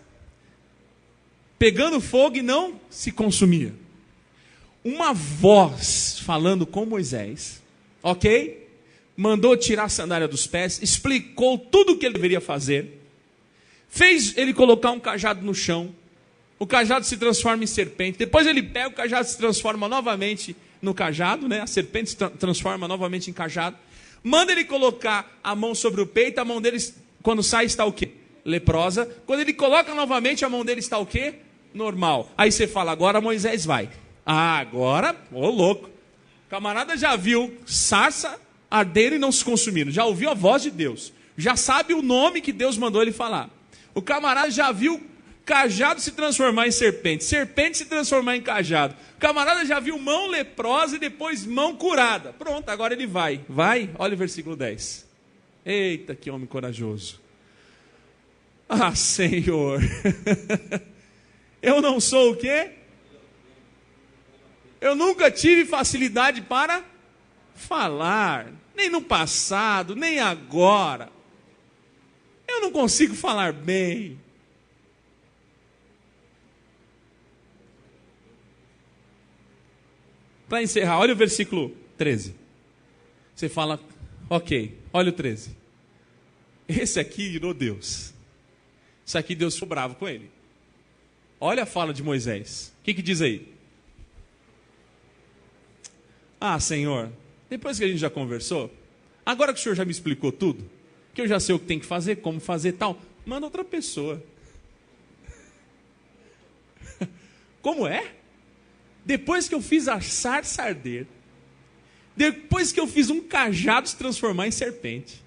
pegando fogo e não se consumia. Uma voz falando com Moisés, ok? Mandou tirar a sandália dos pés, explicou tudo o que ele deveria fazer, fez ele colocar um cajado no chão, o cajado se transforma em serpente, depois ele pega o cajado, se transforma novamente no cajado, né? A serpente se transforma novamente em cajado, manda ele colocar a mão sobre o peito, a mão dele, quando sai, está o quê? Leprosa. Quando ele coloca novamente, a mão dele está o quê? Normal. Aí você fala, agora Moisés vai. Agora, louco. O camarada já viu sarça arder e não se consumindo. Já ouviu a voz de Deus. Já sabe o nome que Deus mandou ele falar. O camarada já viu cajado se transformar em serpente. Serpente se transformar em cajado. O camarada já viu mão leprosa e depois mão curada. Pronto, agora ele vai. Vai, olha o versículo 10. Eita, que homem corajoso. Senhor. Eu não sou o quê? Eu nunca tive facilidade para falar, nem no passado, nem agora. Eu não consigo falar bem. Para encerrar, olha o versículo 13. Você fala, ok, olha o 13. Esse aqui irou Deus. Isso aqui Deus ficou bravo com ele. Olha a fala de Moisés. O que diz aí? Senhor, depois que a gente já conversou, agora que o Senhor já me explicou tudo, que eu já sei o que tem que fazer, como fazer tal. Manda outra pessoa. Como é? Depois que eu fiz a sarça arder, depois que eu fiz um cajado se transformar em serpente,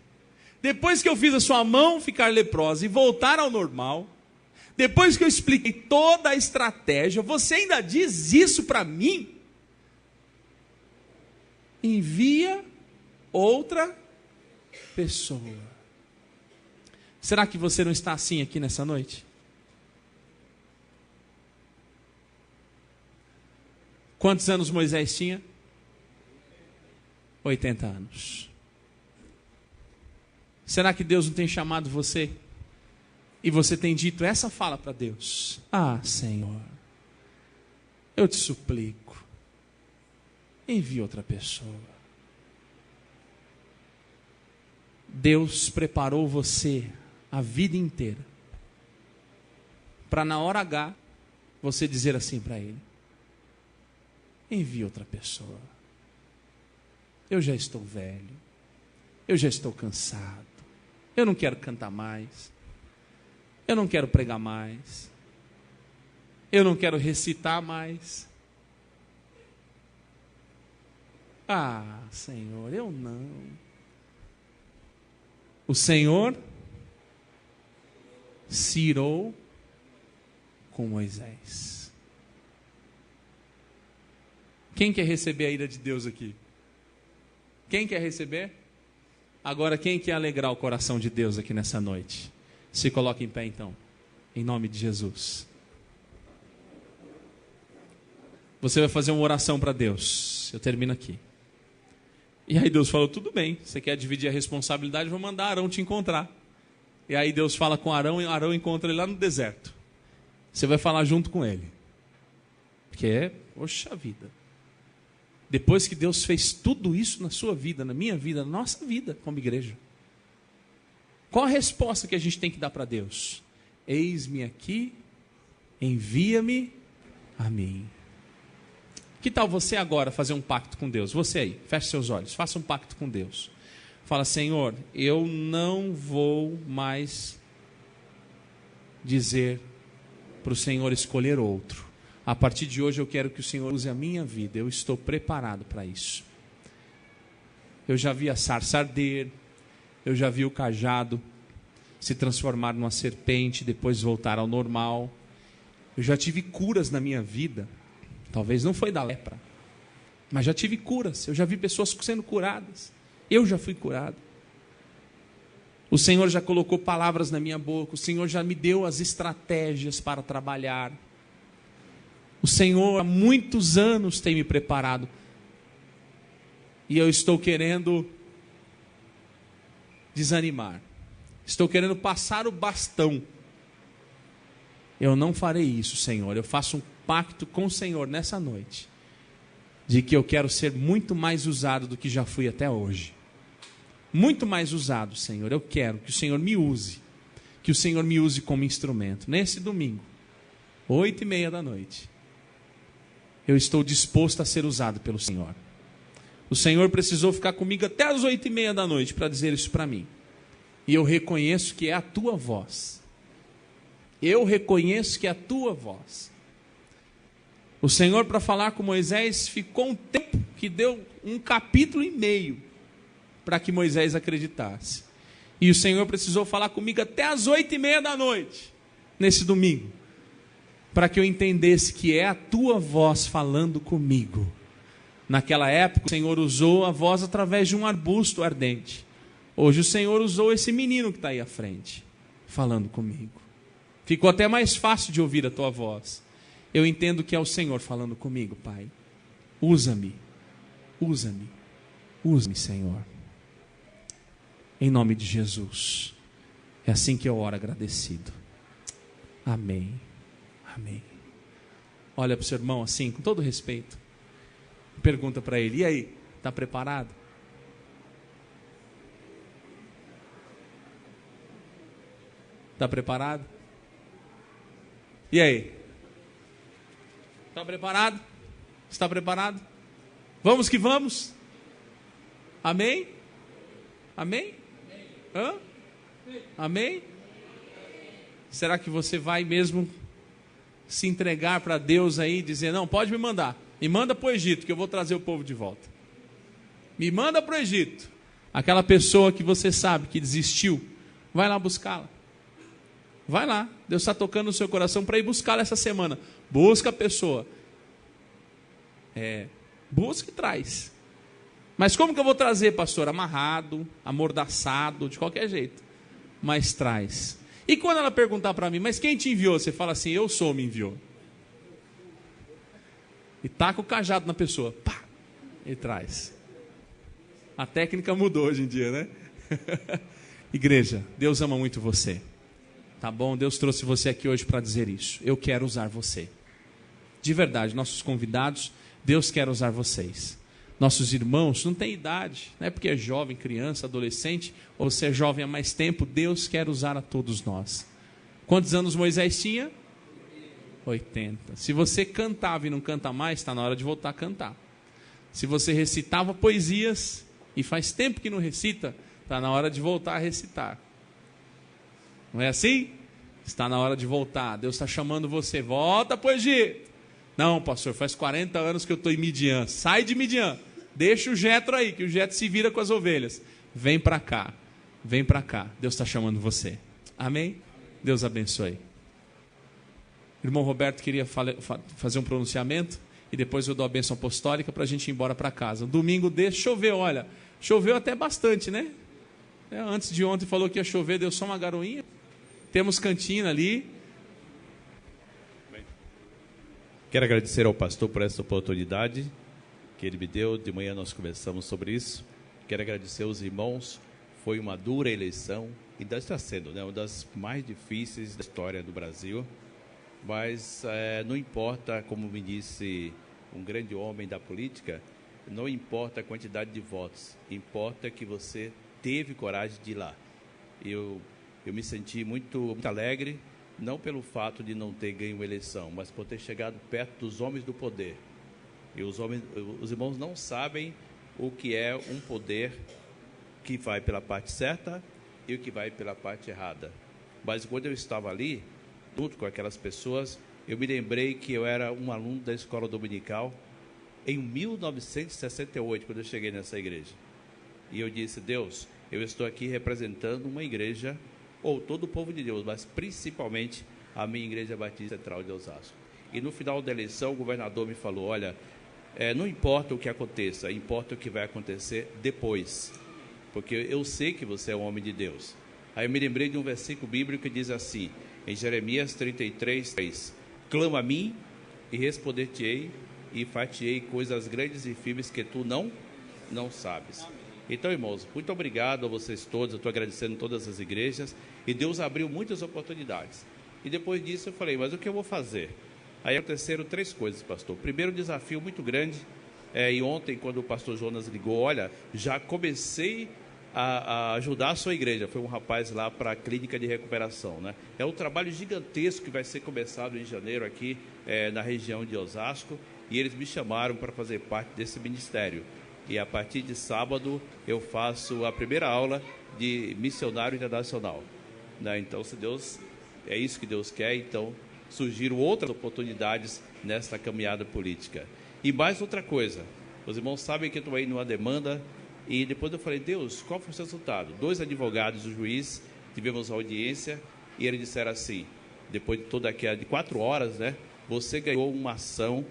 depois que eu fiz a sua mão ficar leprosa e voltar ao normal, depois que eu expliquei toda a estratégia, você ainda diz isso para mim? Envia outra pessoa. Será que você não está assim aqui nessa noite? Quantos anos Moisés tinha? 80 anos. Será que Deus não tem chamado você? E você tem dito essa fala para Deus: ah, Senhor, eu te suplico, envie outra pessoa. Deus preparou você a vida inteira para na hora H você dizer assim para Ele: envie outra pessoa. Eu já estou velho, eu já estou cansado, eu não quero cantar mais, eu não quero pregar mais, eu não quero recitar mais. Ah, Senhor, eu não. O Senhor se irou com Moisés. Quem quer receber a ira de Deus aqui? Quem quer receber? Agora, quem quer alegrar o coração de Deus aqui nessa noite? Se coloque em pé então, em nome de Jesus. Você vai fazer uma oração para Deus. Eu termino aqui. E aí Deus falou: tudo bem, você quer dividir a responsabilidade, vou mandar Arão te encontrar. E aí Deus fala com Arão, e Arão encontra ele lá no deserto. Você vai falar junto com ele. Porque poxa vida, depois que Deus fez tudo isso na sua vida, na minha vida, na nossa vida como igreja, qual a resposta que a gente tem que dar para Deus? Eis-me aqui, envia-me a mim. Que tal você agora fazer um pacto com Deus? Você aí, feche seus olhos, faça um pacto com Deus. Fala: Senhor, eu não vou mais dizer para o Senhor escolher outro. A partir de hoje eu quero que o Senhor use a minha vida. Eu estou preparado para isso. Eu já vi a sarça arder, eu já vi o cajado se transformar numa serpente, depois voltar ao normal. Eu já tive curas na minha vida. Talvez não foi da lepra, mas já tive curas. Eu já vi pessoas sendo curadas. Eu já fui curado. O Senhor já colocou palavras na minha boca. O Senhor já me deu as estratégias para trabalhar. O Senhor há muitos anos tem me preparado. E eu estou querendo desanimar. Estou querendo passar o bastão. Eu não farei isso, Senhor. Eu faço um pacto com o Senhor nessa noite, de que eu quero ser muito mais usado do que já fui até hoje. Muito mais usado, Senhor. Eu quero que o Senhor me use. Que o Senhor me use como instrumento. Nesse domingo, 8h30 da noite, eu estou disposto a ser usado pelo Senhor. O Senhor precisou ficar comigo até as 8h30 da noite para dizer isso para mim. E eu reconheço que é a tua voz. Eu reconheço que é a tua voz. O Senhor, para falar com Moisés, ficou um tempo que deu 1,5 capítulo para que Moisés acreditasse. E o Senhor precisou falar comigo até as 8h30 da noite, nesse domingo, para que eu entendesse que é a tua voz falando comigo. Naquela época, o Senhor usou a voz através de um arbusto ardente. Hoje o Senhor usou esse menino que está aí à frente, falando comigo. Ficou até mais fácil de ouvir a tua voz. Eu entendo que é o Senhor falando comigo, Pai. Usa-me, usa-me, usa-me, Senhor. Em nome de Jesus. É assim que eu oro agradecido. Amém. Amém. Olha para o seu irmão assim, com todo respeito. Pergunta para ele: e aí, está preparado? Está preparado? E aí? Está preparado? Está preparado? Vamos que vamos? Amém? Amém? Hã? Amém? Será que você vai mesmo se entregar para Deus aí e dizer, não, pode me mandar. Me manda para o Egito que eu vou trazer o povo de volta. Me manda para o Egito. Aquela pessoa que você sabe que desistiu, vai lá buscá-la. Vai lá. Deus está tocando no seu coração para ir buscá-la essa semana. Busca a pessoa. Busca e traz. Mas como que eu vou trazer, pastor? Amarrado, amordaçado, de qualquer jeito. Mas traz. E quando ela perguntar para mim, mas quem te enviou? Você fala assim, eu sou, me enviou. E taca o cajado na pessoa. Pá! E traz. A técnica mudou hoje em dia, né? Igreja, Deus ama muito você. Tá bom? Deus trouxe você aqui hoje para dizer isso. Eu quero usar você. De verdade, nossos convidados, Deus quer usar vocês. Nossos irmãos, não tem idade, não é porque é jovem, criança, adolescente, ou você é jovem há mais tempo, Deus quer usar a todos nós. Quantos anos Moisés tinha? 80. Se você cantava e não canta mais, está na hora de voltar a cantar. Se você recitava poesias e faz tempo que não recita, está na hora de voltar a recitar. Não é assim? Está na hora de voltar. Deus está chamando você. Volta para o Egito. Não, pastor, faz 40 anos que eu estou em Midian. Sai de Midian. Deixa o Jetro aí, que o Jetro se vira com as ovelhas. Vem para cá. Vem para cá. Deus está chamando você. Amém? Deus abençoe. O irmão Roberto queria fazer um pronunciamento e depois eu dou a bênção apostólica para a gente ir embora para casa. Domingo desse choveu, olha. Choveu até bastante, né? Antes de ontem falou que ia chover, deu só uma garoinha. Temos cantina ali. Quero agradecer ao pastor por essa oportunidade que ele me deu. De manhã nós conversamos sobre isso. Quero agradecer aos irmãos. Foi uma dura eleição e está sendo, né, uma das mais difíceis da história do Brasil. Mas não importa, como me disse um grande homem da política, não importa a quantidade de votos. Importa que você teve coragem de ir lá. Eu me senti muito alegre, não pelo fato de não ter ganho a eleição, mas por ter chegado perto dos homens do poder. E os irmãos não sabem o que é um poder que vai pela parte certa e o que vai pela parte errada. Mas quando eu estava ali, junto com aquelas pessoas, eu me lembrei que eu era um aluno da escola dominical em 1968, quando eu cheguei nessa igreja. E eu disse, Deus, eu estou aqui representando uma igreja, ou todo o povo de Deus, mas principalmente a minha Igreja Batista Central de Osasco. E no final da eleição, o governador me falou, olha, não importa o que aconteça, importa o que vai acontecer depois, porque eu sei que você é um homem de Deus. Aí eu me lembrei de um versículo bíblico que diz assim, em Jeremias 33:3, clama a mim e responder-te-ei e far-te-ei coisas grandes e firmes que tu não sabes. Então, irmãos, muito obrigado a vocês todos, eu estou agradecendo todas as igrejas, e Deus abriu muitas oportunidades. E depois disso eu falei, mas o que eu vou fazer? Aí aconteceram 3 coisas, pastor. Primeiro, um desafio muito grande, e ontem, quando o pastor Jonas ligou, olha, já comecei a ajudar a sua igreja. Foi um rapaz lá para a clínica de recuperação, né? É um trabalho gigantesco que vai ser começado em janeiro aqui na região de Osasco, e eles me chamaram para fazer parte desse ministério. E a partir de sábado eu faço a primeira aula de missionário internacional, né? Então, se Deus, é isso que Deus quer, então surgiram outras oportunidades nessa caminhada política. E mais outra coisa, os irmãos sabem que eu estou aí numa demanda, e depois eu falei, Deus, qual foi o resultado? 2 advogados e o juiz, tivemos audiência, e eles disseram assim, depois de toda aquela, de 4 horas, né, você ganhou uma ação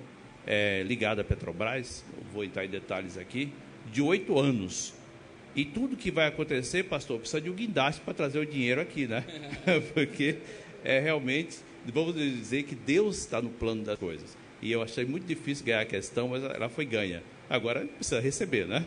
ligada à Petrobras, não vou entrar em detalhes aqui, de 8 anos. E tudo que vai acontecer, pastor, precisa de um guindaste para trazer o dinheiro aqui, né? Porque realmente, vamos dizer que Deus está no plano das coisas. E eu achei muito difícil ganhar a questão, mas ela foi ganha. Agora precisa receber, né?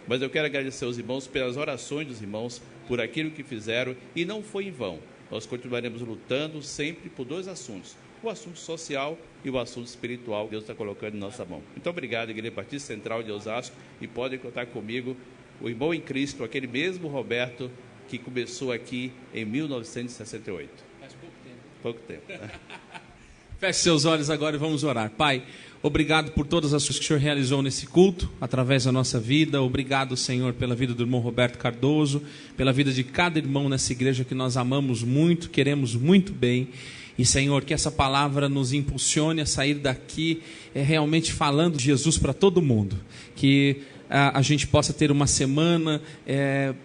Mas eu quero agradecer aos irmãos pelas orações dos irmãos, por aquilo que fizeram, e não foi em vão. Nós continuaremos lutando sempre por 2 assuntos. O assunto social e o assunto espiritual que Deus está colocando em nossa mão. Muito obrigado, Igreja Batista Central de Osasco, e podem contar comigo, o irmão em Cristo, aquele mesmo Roberto que começou aqui em 1968. Faz pouco tempo. Feche seus olhos agora e vamos orar. Pai, Obrigado por todas as coisas que o Senhor realizou nesse culto, através da nossa vida. Obrigado, Senhor, pela vida do irmão Roberto Cardoso, pela vida de cada irmão nessa igreja que nós amamos muito, queremos muito bem. E, Senhor, que essa palavra nos impulsione a sair daqui realmente falando de Jesus para todo mundo. Que a gente possa ter uma semana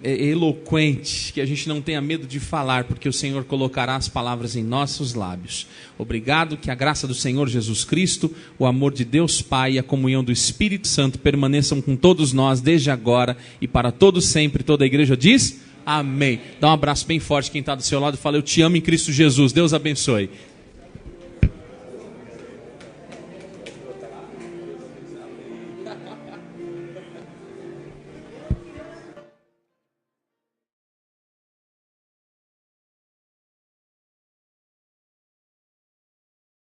eloquente, que a gente não tenha medo de falar, porque o Senhor colocará as palavras em nossos lábios. Obrigado, que a graça do Senhor Jesus Cristo, o amor de Deus Pai e a comunhão do Espírito Santo permaneçam com todos nós desde agora e para todos sempre. Toda a igreja diz amém. Dá um abraço bem forte quem está do seu lado e fala: eu te amo em Cristo Jesus. Deus abençoe.